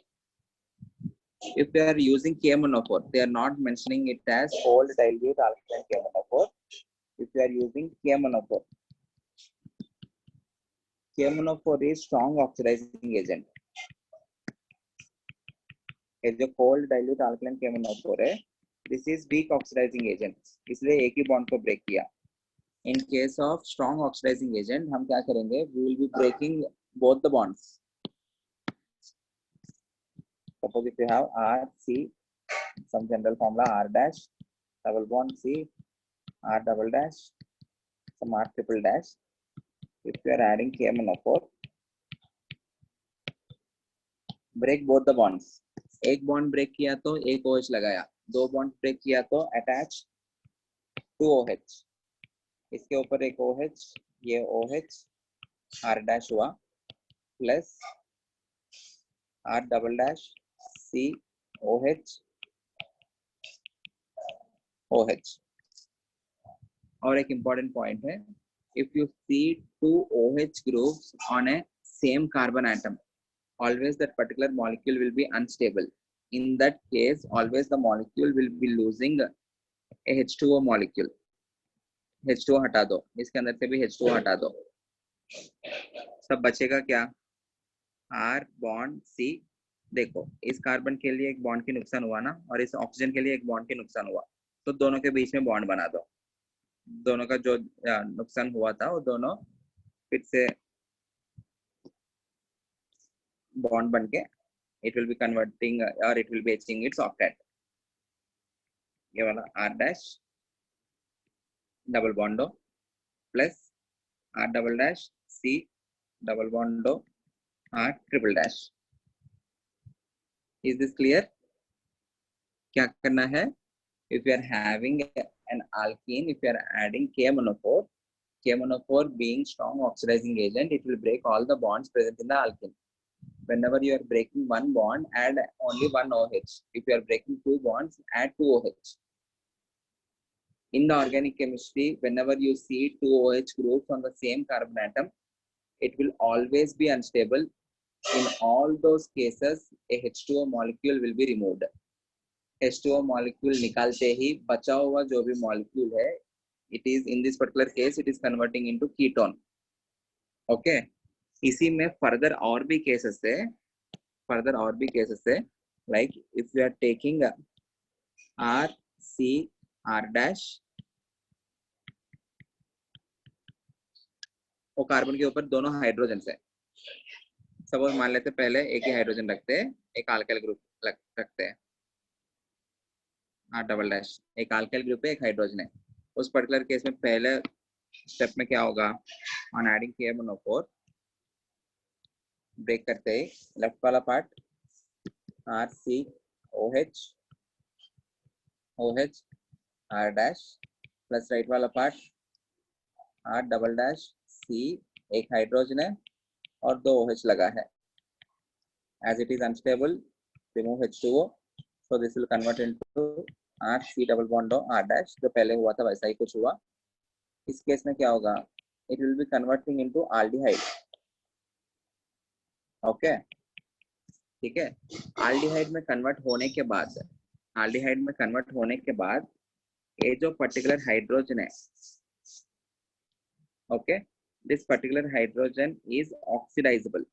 [SPEAKER 1] If they are using KMnO4, they are not mentioning it as cold dilute alkaline KMnO4. If they are using KMnO4, KMnO4 is strong oxidizing agent. ये जो cold dilute alkaline KMnO4 है, this is weak oxidizing agent, इसलिए एक ही bond को break किया. In case of strong oxidizing agent, हम क्या करेंगे? We will be breaking both the bonds. Suppose if you have R, C, some general formula R dash, double bond C, R double dash, some R triple dash. If you are adding KMnO4, break both the bonds. एक bond break किया तो एक OH लगाया, दो bond break किया तो attach two OH. इसके ऊपर एक OH, ये OH, R dash हुआ, plus R double dash, C, OH, OH. और एक important point है, if you see two OH groups on a same carbon atom, always that particular molecule will be unstable. In that case, always the molecule will be losing a H2O molecule. H2O हटा दो, इसके अंदर से भी H2O हटा दो, सब बचेगा क्या? R bond C. देखो, इस कार्बन के लिए एक बॉन्ड की नुकसान हुआ ना, और इस ऑक्सीजन के लिए एक बॉन्ड की नुकसान हुआ, तो दोनों के बीच में बॉन्ड बना दो. दोनों का जो नुकसान हुआ था वो दोनों फिर से बॉन्ड बन के it will be converting or it will be etching its octet. ये वाला R dash double bond O plus R double dash C double bond O R triple dash. Is this clear? क्या करना है? If you are having an alkene, if you are adding KMnO4, KMnO4 being strong oxidizing agent, it will break all the bonds present in the alkene. Whenever you are breaking one bond, add only one OH. If you are breaking two bonds, add two OH. In the organic chemistry, whenever you see two OH groups on the same carbon atom, it will always be unstable. In all those cases, a H2O molecule will be removed. H2O molecule निकालते ही बचा हुआ जो भी molecule है, it is in this particular case it is converting into ketone. Okay. इसी में further और भी cases है, like if we are taking R, C, R dash, वो कार्बन के ऊपर दोनों हाइड्रोजन है. सपोज मान लेते पहले एक ही हाइड्रोजन रखते हैं, एक अल्काइल ग्रुप रखते हैं, R डबल डैश, एक अल्काइल ग्रुप है, एक हाइड्रोजन है. उस पर्टिकुलर केस में पहले स्टेप में क्या होगा? ऑन एडिंग KMnO4, ब्रेक करते ही लेफ्ट वाला part R C OH OH R dash plus right वाला part R double dash C, एक हाइड्रोजन है और दो OH लगा है. As it is unstable, remove H2O, so this will convert into R C double bond O R dash. जो पहले हुआ था वैसा ही कुछ हुआ. इस केस में क्या होगा? It will be converting into aldehyde. Okay, ठीक है. aldehyde में convert होने के बाद ये जो particular hydrogen है, okay, this particular hydrogen is oxidizable.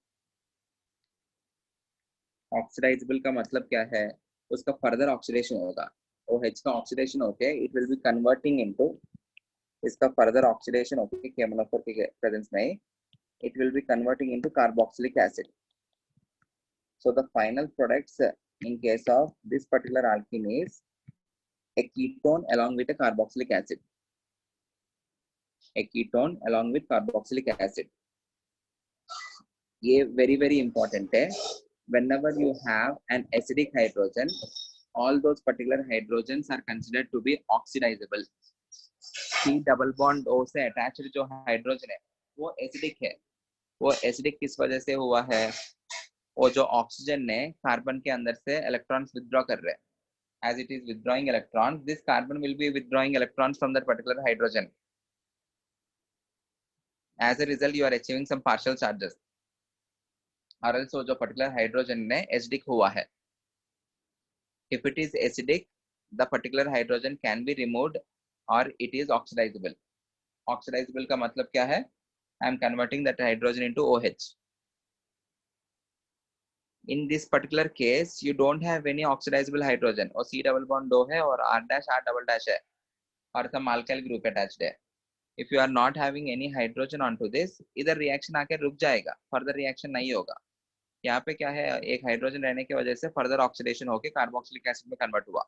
[SPEAKER 1] Oxidizable का मतलब क्या है? उसका further oxidation होगा. OH का oxidation होके it will be converting into, इसका further oxidation होके KMnO4 के presence में it will be converting into carboxylic acid. So the final products in case of this particular alkene is a ketone along with a carboxylic acid. A ketone along with carboxylic acid. ये very important है. Whenever you have an acidic hydrogen, all those particular hydrogens are considered to be oxidizable. C double bond O से attached जो hydrogen है वो acidic है. वो acidic किस वजह से हुआ है? वो जो ऑक्सीजन ने कार्बन के अंदर से इलेक्ट्रॉन्स विथड्रॉ कर रहे हैं. As it is withdrawing electrons, this carbon will be withdrawing electrons from that particular hydrogen. As a result, you are achieving some partial charges. और also जो particular hydrogen ने acidic हुआ है. If it is acidic, the particular hydrogen can be removed or it is oxidizable. Oxidizable का मतलब क्या है? I am converting that hydrogen into OH. In this particular case, you don't have any oxidizable hydrogen, or C double bond O है और R dash R double dash है, or some alkyl group attached है. If you are not having any hydrogen onto this, इधर reaction आके रुक जाएगा, further reaction नहीं होगा. यहाँ पे क्या है, एक हाइड्रोजन रहने की वजह से फर्दर ऑक्सीडेशन होके कार्बोक्सिलिक एसिड में कन्वर्ट हुआ.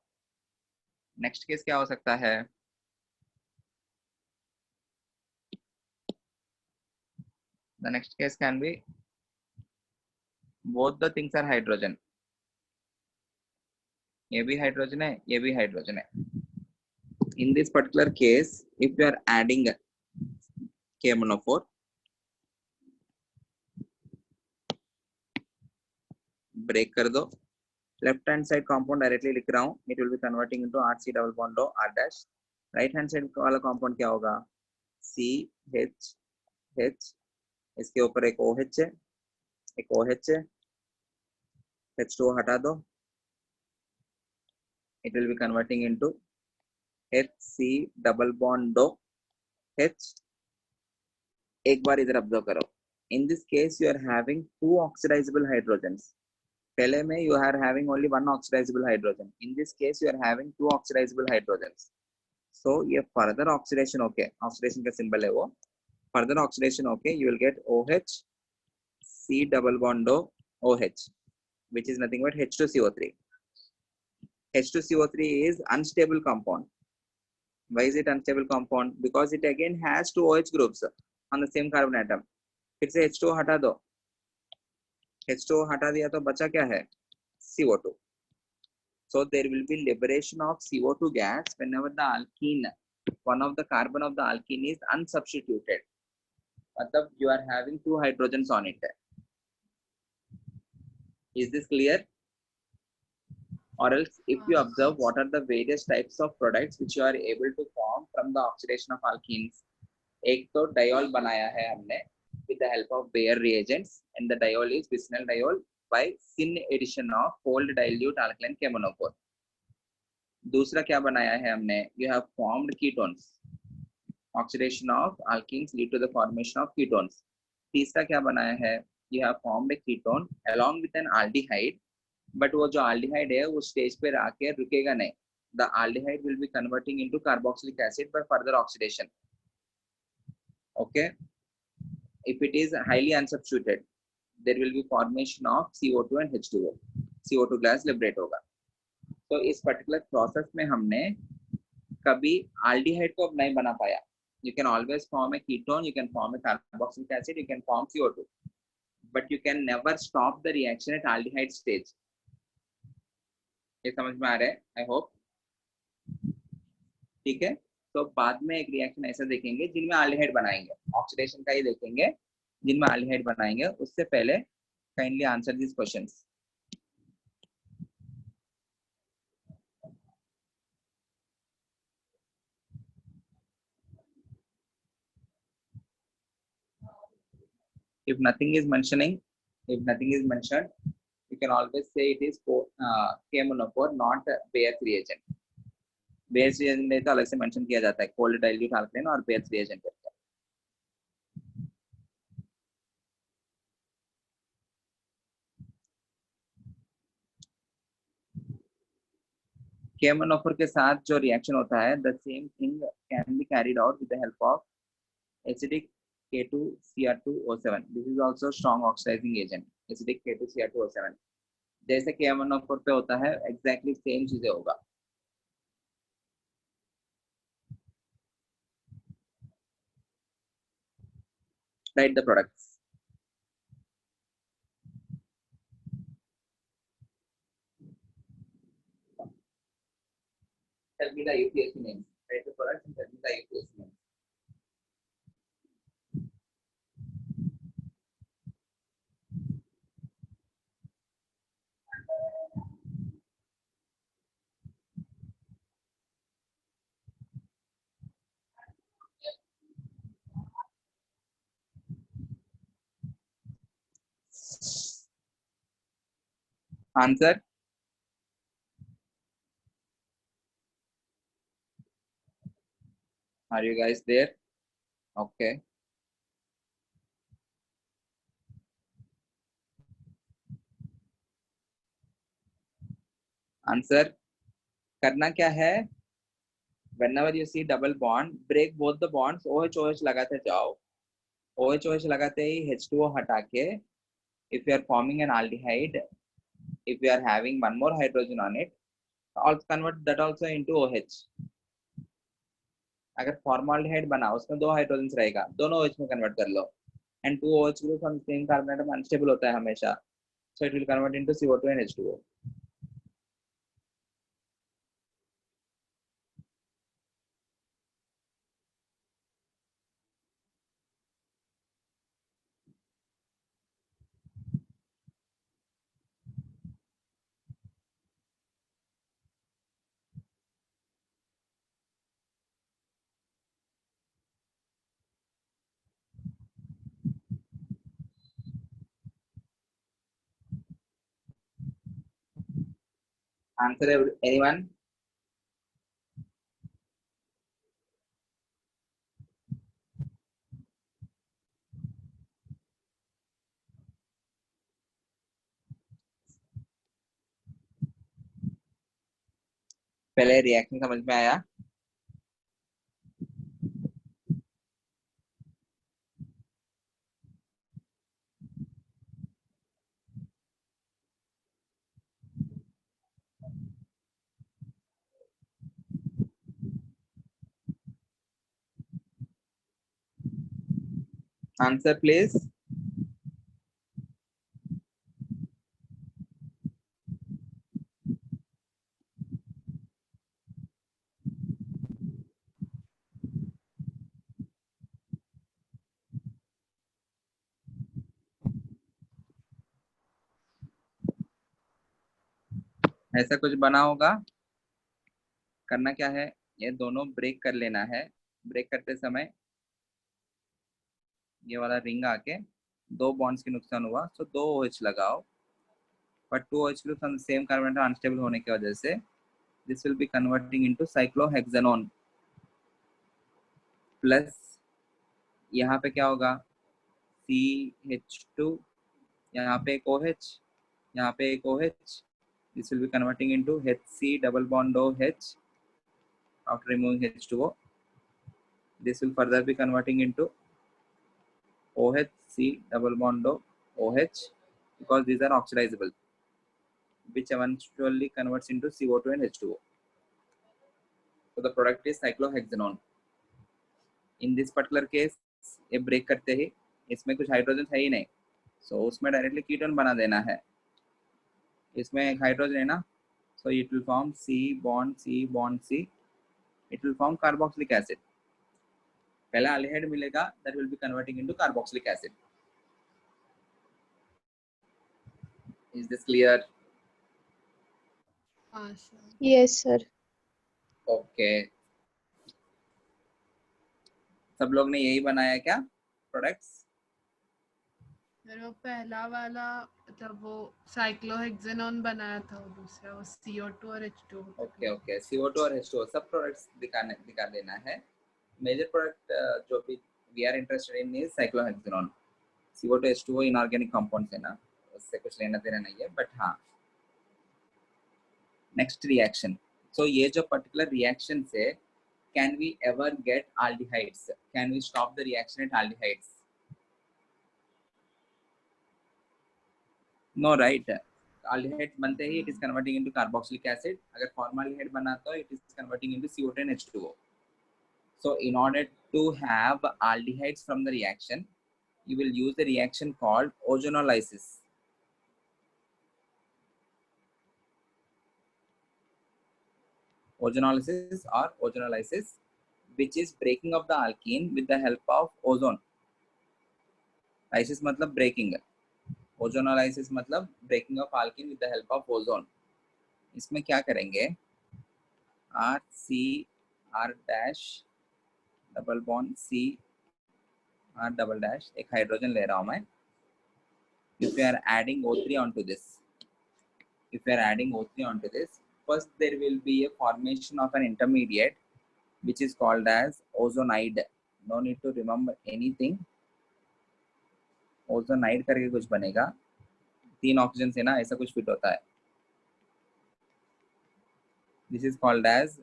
[SPEAKER 1] नेक्स्ट केस क्या हो सकता है? The next case can be both the things are hydrogen. ये भी हाइड्रोजन है, ये भी हाइड्रोजन है. In this particular case, if you are adding KMnO4, break कर दो. Left hand side compound directly लिख रहा हूँ. It will be converting into RC double bond O R dash. Right hand side वाला compound क्या होगा? CH H. इसके ऊपर एक OH है, एक OH है. H2O हटा दो. It will be converting into HC double bond O H. एक बार इधर ऑब्जर्व करो. In this case, you are having two oxidizable hydrogens. पहले में you are having only one oxidizable hydrogen. In this case, you are having two oxidizable hydrogens. So ये further oxidation okay. Oxidation का symbol है वो. Further oxidation okay. You will get OH C double bond O OH, which is nothing but H2CO3. H2CO3 is unstable compound. Why is it unstable compound? Because it again has two OH groups on the same carbon atom. फिर से H2O हटा दो. H2O हटा दिया तो बचा क्या है? CO2. So there will be liberation of CO2 gas whenever the alkene, one of the carbon of the alkene is unsubstituted. मतलब you are having two hydrogens on it. Is this clear? Or else, if you observe what are the various types of products which you are able to form from the oxidation of alkenes. एक तो diol बनाया है हमने with the help of Bayer reagents, and the diol is bisphenol diol by syn addition of cold dilute alkaline KMnO4. दूसरा क्या बनाया है हमने? You have formed ketones. Oxidation of alkenes lead to the formation of ketones. तीसरा क्या बनाया है? You have formed a ketone along with an aldehyde, but वो जो aldehyde है वो stage पे आके रुकेगा नहीं. The aldehyde will be converting into carboxylic acid by further oxidation. Okay. If it is highly unsubstituted, there will be formation of CO2 and H2O. CO2 gas liberate होगा. तो इस particular process में हमने कभी aldehyde को नहीं बना पाया. You can always form a ketone, you can form a carboxylic acid, you can form CO2, but you can never stop the reaction at aldehyde stage. ये समझ में आ रहा है? I hope. ठीक है. तो बाद में एक रिएक्शन ऐसा देखेंगे जिनमें aldehyde बनाएंगे. ऑक्सीडेशन का ही देखेंगे जिनमें aldehyde बनाएंगे. उससे पहले kindly answer these questions. If nothing is mentioned, you can always say it is KMnO4, not Bayer's reagent. Bayer's reagent तो अलग से mention किया जाता है, cold dilute alkaline और Bayer's reagent करके. KMnO4 के साथ जो reaction होता है, the same thing can be carried out with the help of acidic K2Cr2O7. This is also strong oxidizing agent. Acidic K2Cr2O7. जैसे KMnO4 पे होता है, exactly same चीजें होगा. Write the products. Tell me the UPSC names. Write the products and tell me the UPSC names. Answer. Are you guys there? Okay. Answer करना क्या है, whenever you see double bond, break both the bonds, OH OH लगाते जाओ, OH OH लगाते ही H2O हटा के, if you are forming an aldehyde, if you are having one more hydrogen on it, also convert that also into OH. अगर formaldehyde बना उसमें 2 hydrogen रहेगा, दोनों OH में कन्वर्ट कर लो, and 2 OH group from same carbon atom unstable होता है हमेशा, so it will convert into CO2 and H2O. Answer anyone? पहले रिएक्शन समझ में आया? Answer please. ऐसा कुछ बना होगा, करना क्या है, ये दोनों ब्रेक कर लेना है, ब्रेक करते समय ये वाला रिंग आके 2 बॉन्ड्स की नुकसान हुआ, तो 2 OH लगाओ, but 2 OH group same carbon atom unstable होने की वजह से this will be converting into cyclohexanone, plus यहाँ पे क्या होगा, CH2, यहाँ पे एक OH, यहाँ पे एक OH, this will be converting into HC double bond OH after removing H2O. This will further be converting into OHC double bond OH because these are oxidizable, which eventually converts into CO2 and H2O. So the product is cyclohexanone. In this particular case, ये break करते ही इसमें कुछ hydrogen है ही नहीं, so उसमें directly ketone बना देना है, इसमें एक हाइड्रोजन है ना, so it will form C bond C bond C, it will form carboxylic acid. पहला aldehyde मिलेगा, that will be converting into carboxylic acid. Is this clear?
[SPEAKER 4] हाँ सर।
[SPEAKER 3] Yes, sir.
[SPEAKER 1] Okay. सब लोग ने यही बनाया क्या प्रोडक्ट्स?
[SPEAKER 4] सर वो पहला वाला मतलब वो साइक्लोहेक्सेनोन बनाया था, वो दूसरा वो CO2 और H2O।
[SPEAKER 1] ओके ओके, CO2 और H2O सब प्रोडक्ट्स दिखा देना है। मेजर प्रोडक्ट जो भी we are interested in is cyclohexanone. CO2 H2O inorganic compounds है ना, उससे कुछ लेना देना नहीं है, बट हाँ नेक्स्ट रिएक्शन। सो ये जो पर्टिकुलर रिएक्शन से can we ever get aldehydes? Can we stop the reaction at aldehydes? No, right? Aldehyde बनते ही it is converting into carboxylic acid. अगर formaldehyde बना तो it is converting into CO2 and H2O. So in order to have aldehydes from the reaction, you will use the reaction called ozonolysis. Ozonolysis or ozonolysis, which is breaking of the alkene with the help of ozone. Lysis मतलब breaking, ozonolysis मतलब breaking of alkene with the help of ozone. इसमें क्या करेंगे, R dash double bond R double dash, एक hydrogen ले रहा हूं मैं। If you are adding O3 onto this, first there will be a formation of an intermediate which is called as ozonide. No need to remember anything, ozonide करके कुछ बनेगा, 3 oxygen से ना ऐसा कुछ फिट होता है। This is called as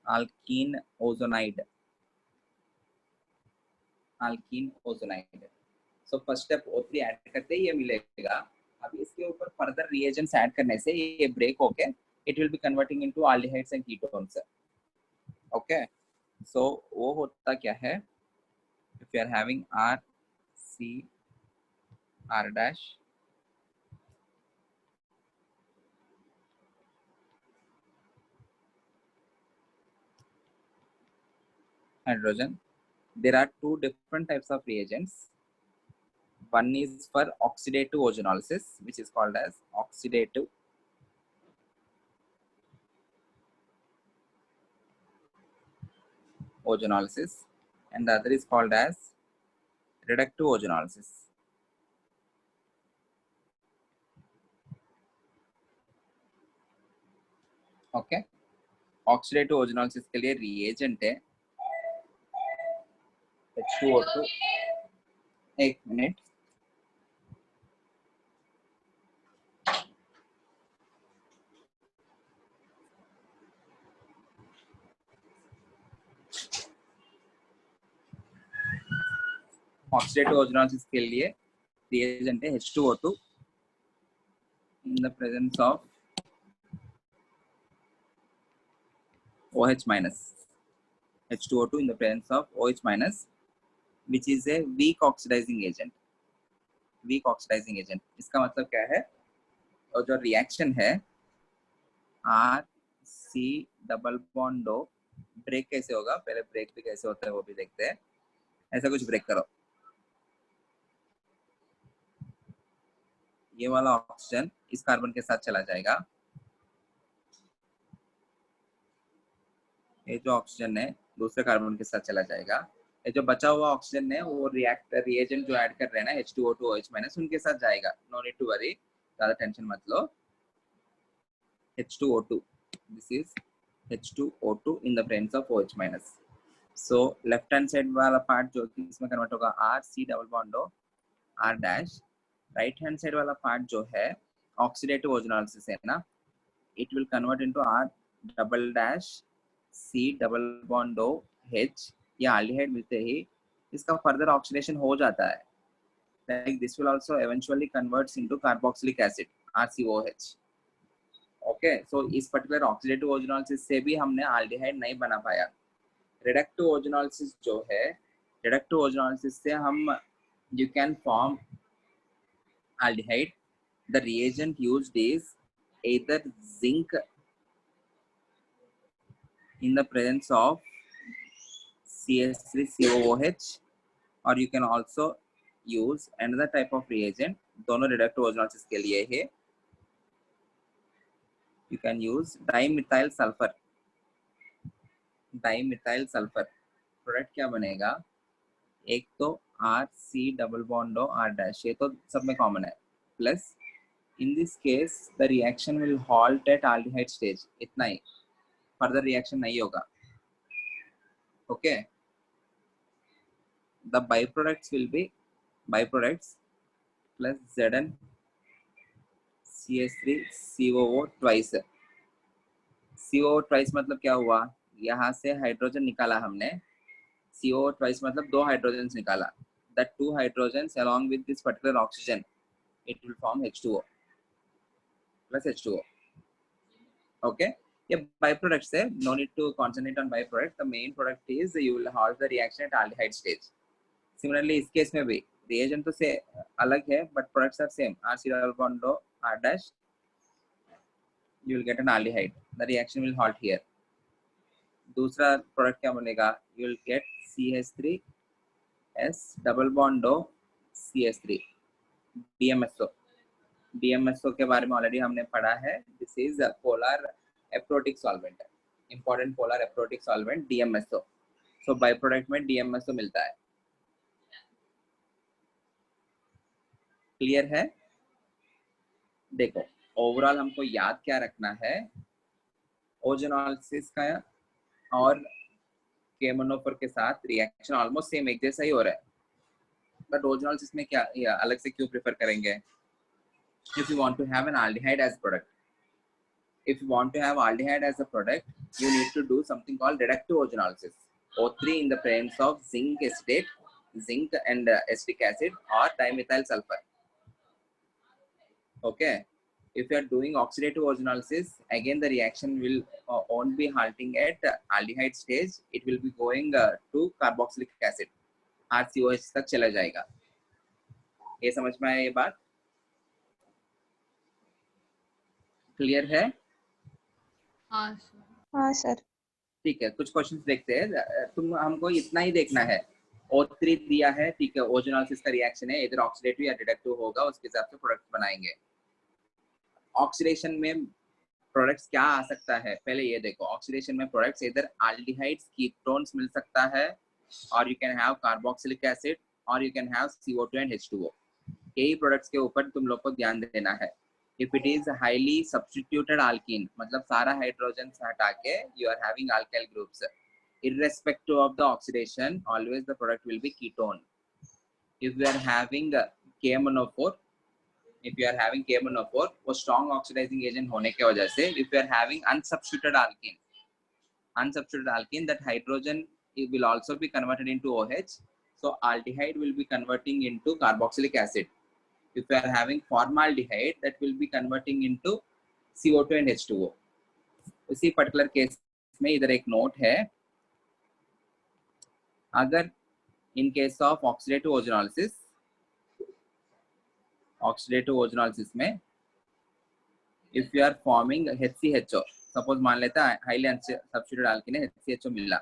[SPEAKER 1] alkene ozonide. Alkene ozonide. So first step O3 add करते ही ये मिलेगा. अब इसके ऊपर फर्दर रिएजेंट्स ऐड करने से ये ब्रेक होके it will be converting into aldehydes and ketones. Okay. So वो होता क्या है? If you are having R, C, R dash, hydrogen, there are two different types of reagents. One is for oxidative ozonolysis, which is called as oxidative ozonolysis, and the other is called as reductive ozonolysis. Okay. Oxidative ozonolysis के लिए reagent है H2O2. एक minute. Oxidative ozonolysis के लिए reagent है H2O2 in the presence of OH minus. H2O2 in the presence of OH minus, which is a weak oxidizing agent. Weak oxidizing agent. इसका मतलब क्या है? और जो रिएक्शन है R C double bond O, break कैसे होगा? पहले ब्रेक भी कैसे होता है वो भी देखते हैं. ऐसा कुछ ब्रेक करो. ये वाला ऑक्सीजन इस कार्बन के साथ चला जाएगा. ये जो ऑक्सीजन है दूसरे कार्बन के साथ चला जाएगा. ये जो बचा हुआ ऑक्सीजन है वो रिएजेंट जो ऐड कर रहे हैं ना H2O2 OH माइनस उनके साथ जाएगा. नो नीड टू वरी, ज्यादा टेंशन मत लो. H2O2, this is H2O2 in the presence of OH minus. So left hand side वाला पार्ट जो इसमें कन्वर्ट होगा R C double bond O R dash. Right hand side वाला part जो है oxidative ozonolysis है ना, it will convert into R double dash C double bond O H. ये एल्डिहाइड मिलते ही इसका फर्दर ऑक्सीडेशन हो जाता है. Like this will also eventually converts into carboxylic acid RCOH. Okay, so इस पर्टिकुलर ऑक्सीडेटिव ओजोनोलिसिस से भी हमने एल्डिहाइड नहीं बना पाया. रिडक्टिव ओजोनोलिसिस जो है, रिडक्टिव ओजोनोलिसिस से हम you can form aldehyde. The reagent used is either zinc in the presence of CH3COOH, or you can also use another type of reagent. दोनों reductive ozonolysis के लिए है. You can use dimethyl sulfur. Dimethyl sulfur product क्या बनेगा? एक तो R C double bond O R dash, ये तो सब में कॉमन है. Plus in this case the reaction will halt at aldehyde stage. इतना ही, फर्दर रिएक्शन नहीं होगा. Okay. The byproducts will be byproducts plus Zn CH3 COO twice. COO twice मतलब क्या हुआ? यहाँ से हाइड्रोजन निकाला हमने. COO twice मतलब दो हाइड्रोजन्स निकाला. The two hydrogens along with this particular oxygen, it will form H2O plus H2O. Okay. ये byproducts है. No need to concentrate on byproduct. The main product is you will halt the reaction at aldehyde stage. Similarly, इस case में भी reagent तो से अलग है, but products are same. R C double bond O R dash. You will get an aldehyde. The reaction will halt here. दूसरा product क्या बनेगा? You will get CH3 S double bond O CH3 DMSO. DMSO के बारे में already हमने पढ़ा है. This is a polar aprotic solvent. Important polar aprotic solvent DMSO. So byproduct में DMSO मिलता है. क्लियर है? देखो ओवरऑल हमको याद क्या रखना है? ओजोनोलिसिस का और केमोनोफर के साथ रिएक्शन ऑलमोस्ट सेम एक जैसा ही हो रहा है, बट ओजोनोलिसिस में क्या अलग से क्यों प्रेफर करेंगे? If you want to have an aldehyde as product, if you want to have aldehyde as a product, you need to do something called reductive ozonolysis. O3 in the presence of zinc acetate, zinc and acetic acid, or dimethyl sulfur. Okay. If you are doing oxidative ozonolysis, again the reaction will won't be halting at aldehyde stage. It will be going to carboxylic acid. RCOH तक चला जाएगा. ये समझ में आया ये बात? Clear है?
[SPEAKER 4] हाँ सर।
[SPEAKER 3] हाँ सर।
[SPEAKER 1] ठीक है, कुछ क्वेश्चंस देखते हैं. तुम हमको इतना ही देखना है. O3 दिया है, ठीक है, ओजोनोलिसिस का रिएक्शन है, इधर ऑक्सीडेटिव या रिडक्टिव होगा, उसके हिसाब से प्रोडक्ट बनाएंगे. ऑक्सीडेशन में प्रोडक्ट्स क्या आ सकता है, पहले ये देखो. ऑक्सीडेशन में प्रोडक्ट्स इधर एल्डिहाइड्स, कीटोन्स मिल सकता है, और you can have carboxylic acid, और you can have CO2 and H2O. यही प्रोडक्ट्स के ऊपर तुम लोग को ध्यान देना है. If it is highly substituted alkene, मतलब सारा हाइड्रोजन हटा के you are having alkyl groups. Irrespective of the oxidation, always the product will be ketone. If you are having KMnO4, if you are having KMnO4, वो strong oxidizing agent होने के वजह से, if you are having unsubstituted alkene, that hydrogen it will also be converted into OH, so aldehyde will be converting into carboxylic acid. If you are having formaldehyde, that will be converting into CO2 and H2O. उसी particular case में इधर एक note है, अगर in case of oxidative ozonolysis में if you are forming HCHO, suppose मान लेता है हाईली सब्स्टिट्यूटेड एल्कीन है, HCHO मिला,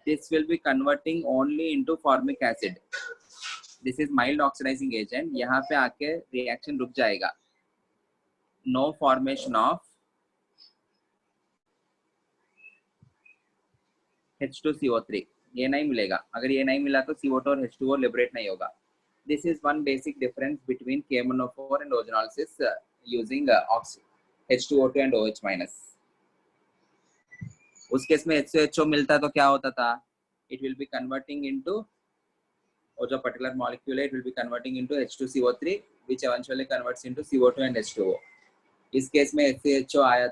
[SPEAKER 1] this will be converting only into formic acid. This is mild oxidizing agent. यहाँ पे आके रिएक्शन रुक जाएगा. No formation of H2CO3. ये नहीं मिलेगा. अगर ये नहीं मिला तो CO2 और H2O लिबरेट नहीं होगा. This is one basic difference between KMnO4 and ozonolysis using H2O2 and OH minus. उस केस में HCHO मिलता तो क्या होता था? It will be converting into, और जो particular molecule है, it will be converting into H2CO3, which eventually converts into CO2 and H2O. इस केस में HCHO आया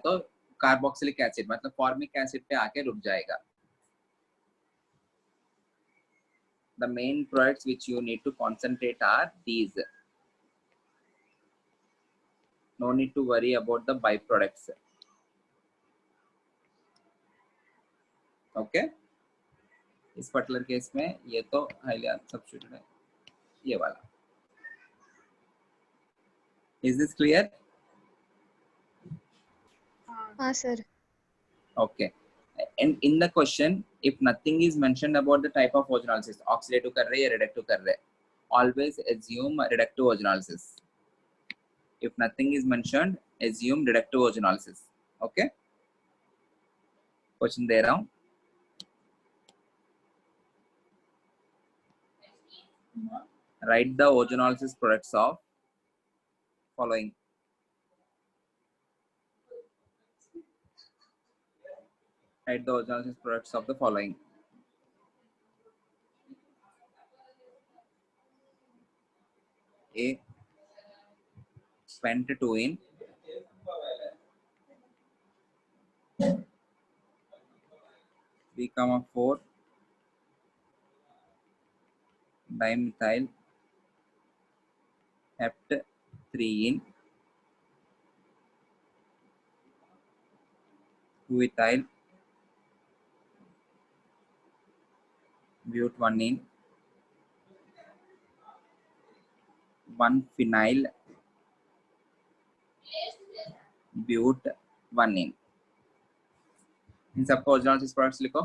[SPEAKER 1] तो कार्बोक्सिलिक एसिड मतलब फॉर्मिक एसिड पे आके रुक जाएगा. The main products which you need to concentrate are these. No need to worry about the byproducts. Okay? इस पर्टिकुलर केस में ये तो हाईली सब्स्टिट्यूटेड है, ये वाला. Is this clear?
[SPEAKER 3] हाँ sir.
[SPEAKER 1] Okay. And in the question, if nothing is mentioned about the type of ozonolysis, oxidative कर रहे हैं या reductive कर रहे हैं, always assume reductive ozonolysis. If nothing is mentioned, assume reductive ozonolysis. Okay? Question दे रहा हूँ. Write the ozonolysis products of following. Write the ozonolysis products of the following. A. Pentattooine. B, 4 dimethyl heptadecinein, 2-ethyl butanene, 1-phenyl butanene. इन सबको ozonolysis products लिखो.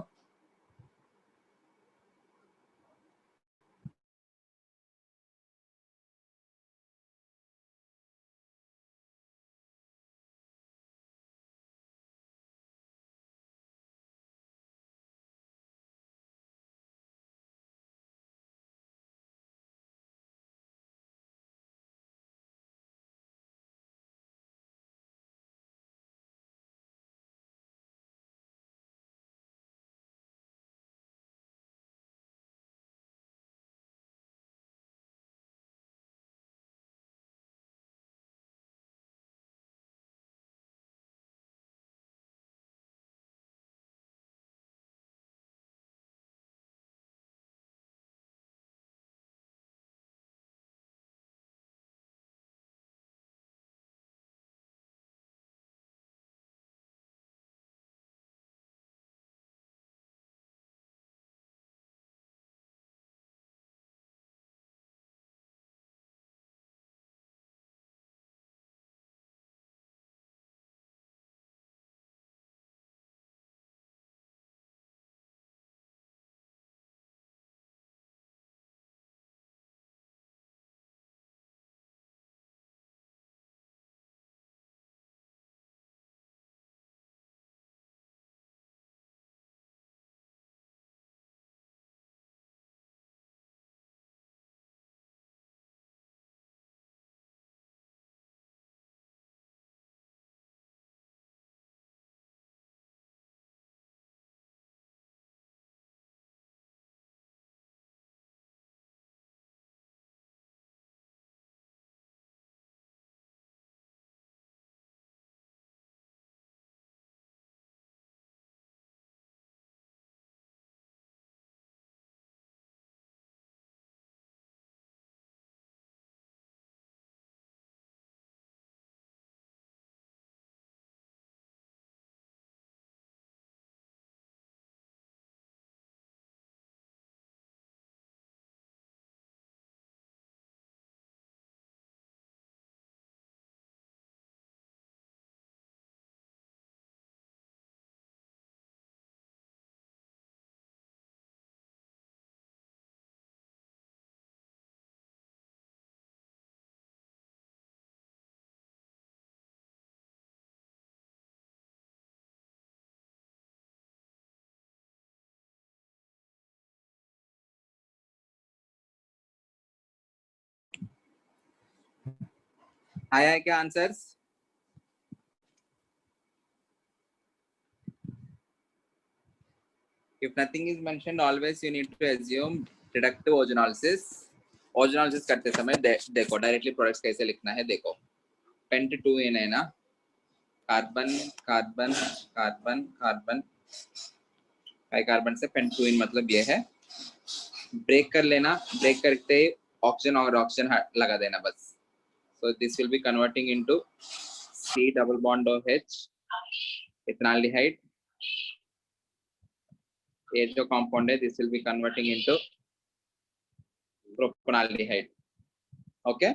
[SPEAKER 1] आया है क्या answers? If nothing is mentioned, always you need to assume reductive ozonolysis. Ozonolysis करते समय देखो directly products कैसे लिखना है. देखो पेंट 2 है ना, carbon carbon carbon carbon, carbon से पेंट 2 मतलब ये है. ब्रेक कर लेना, ब्रेक करते ही ऑक्सीजन और ऑक्सीजन लगा देना बस. So this will be converting into C double bond of H, ethanaldehyde. ये जो compound है, this will be converting into propanaldehyde. Okay,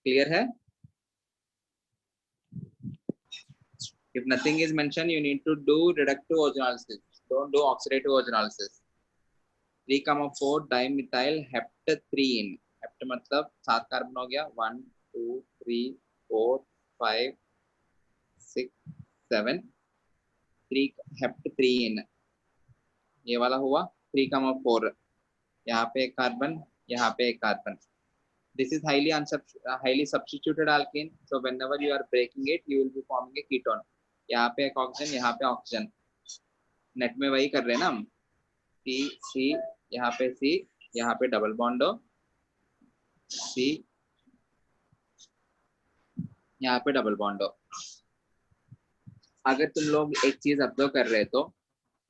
[SPEAKER 1] clear है? If nothing is mentioned, you need to do reductive ozonolysis. Don't do oxidative ozonolysis. 3,4 dimethyl heptathrene. Hept मतलब 7 carbon हो गया. 1 2 3 4 5 6 7 3 हेप्टथ्रीन, ये वाला हुआ 3,4. यहाँ पे एक कार्बन, यहाँ पे एक carbon. This is highly substituted alkene. So whenever you are breaking it, you will be forming a ketone. यहाँ पे एक ऑक्सीजन, यहाँ पे ऑक्सीजन. नेट में वही कर रहे हैं ना हम. C, यहाँ पे C, यहाँ पे डबल बॉन्ड हो, C, यहाँ पे डबल बॉन्ड हो. अगर तुम लोग एक चीज ऑब्जर्व कर रहे तो,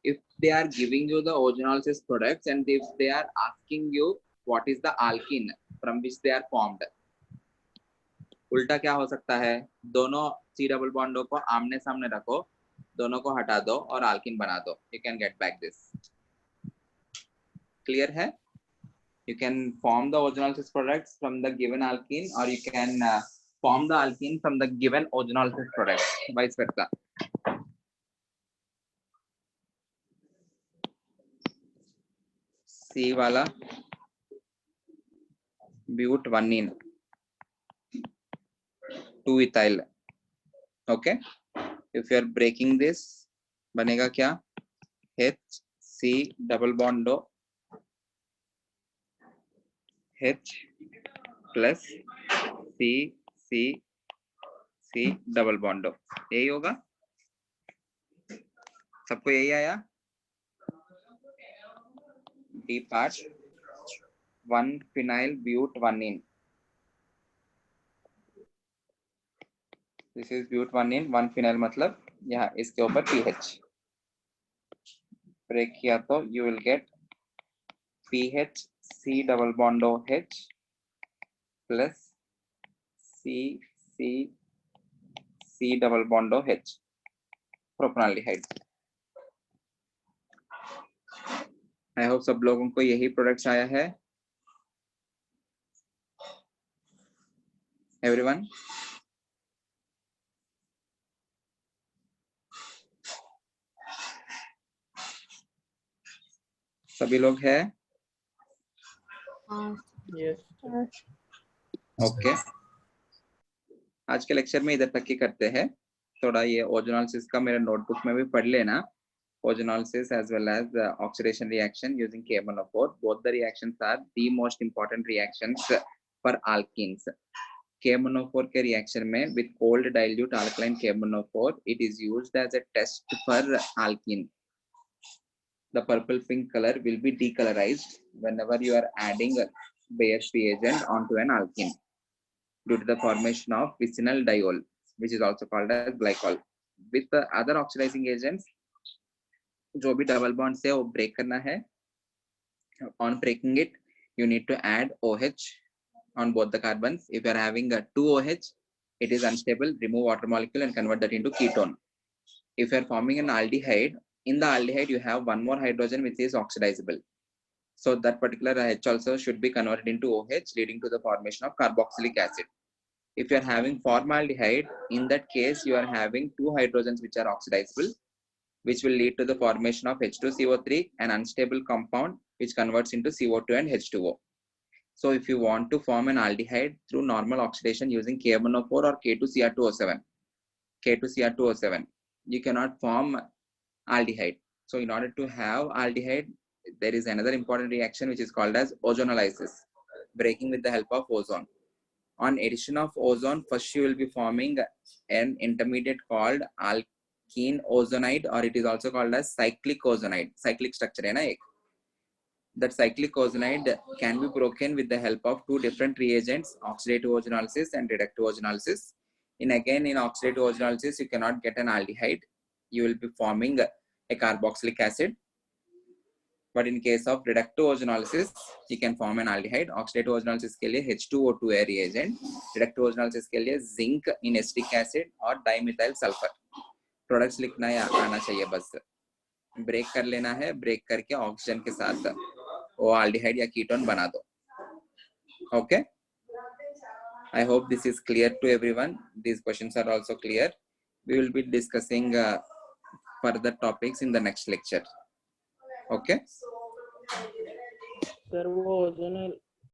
[SPEAKER 1] if they are giving you the ozonolysis products and if they are asking you what is the alkene from which they are formed, उल्टा क्या हो सकता है? दोनों सी डबल बॉन्डों को आमने सामने रखो, दोनों को हटा दो और alkene बना दो. You can get back this. Clear है? You can form the ozonolysis products from the given alkene, or you can form the alkene from the given ozonolysis products. Vice versa. C वाला but1ene 2-ethyl. Okay, if you are breaking this, बनेगा क्या? H C double bond O H plus C C C double bond O. यही होगा. सबको यही आया? D part 1-phenyl but1ene. This is but1ene, 1-phenyl मतलब यहाँ इसके ऊपर PH. ब्रेक किया तो you will get PH C double bond OH plus C C C double bond OH, propanaldehyde. I hope सब लोगों को यही प्रोडक्ट्स आया है. Everyone? सभी लोग हैं?
[SPEAKER 2] Yes.
[SPEAKER 1] ओके. आज के लेक्चर में इधर तक ही करते हैं. थोड़ा ये ओजोनोलिसिस का मेरे नोटबुक में भी पढ़ लेना. Ozonolysis as well as oxidation reaction using KMnO4. Both the reactions are the most important reactions for alkenes. KMnO4 के reaction में with cold dilute alkaline KMnO4, it is used as a test for alkene. The purple pink color will be decolorized whenever you are adding a Bayer's reagent onto an alkene due to the formation of vicinal diol, which is also called as glycol. With the other oxidizing agents, जो भी double bond से वो break करना है. On breaking it, you need to add OH on both the carbons. If you are having a 2OH, it is unstable. Remove water molecule and convert that into ketone. If you are forming an aldehyde, in the aldehyde you have one more hydrogen which is oxidizable. So that particular H also should be converted into OH, leading to the formation of carboxylic acid. If you are having formaldehyde, in that case you are having two hydrogens which are oxidizable, which will lead to the formation of H2CO3, an unstable compound which converts into CO2 and H2O. So if you want to form an aldehyde through normal oxidation using KMnO4 or K2Cr2O7, you cannot form aldehyde. So in order to have aldehyde, there is another important reaction which is called as ozonolysis, breaking with the help of ozone. On addition of ozone, first you will be forming an intermediate called alkene ozonide, or it is also called as cyclic ozonide. Cyclic structure है ना एक. That cyclic ozonide can be broken with the help of two different reagents, oxidative ozonolysis and reductive ozonolysis. In oxidative ozonolysis, you cannot get an aldehyde. You will be forming a carboxylic acid. But in case of reductive ozonolysis, you can form an aldehyde. Oxidative ozonolysis के लिए H2O2 है reagent. Reductive ozonolysis के लिए zinc in acetic acid और dimethyl sulfur. Products लिखना या आना चाहिए बस. ब्रेक कर लेना है, ब्रेक करके ऑक्सीजन के साथ वो aldehyde या ketone बना दो. Okay? I hope this is clear to everyone. These questions are also clear. We will be discussing further topics in the next lecture. Okay?
[SPEAKER 2] Sir वो ओजोनल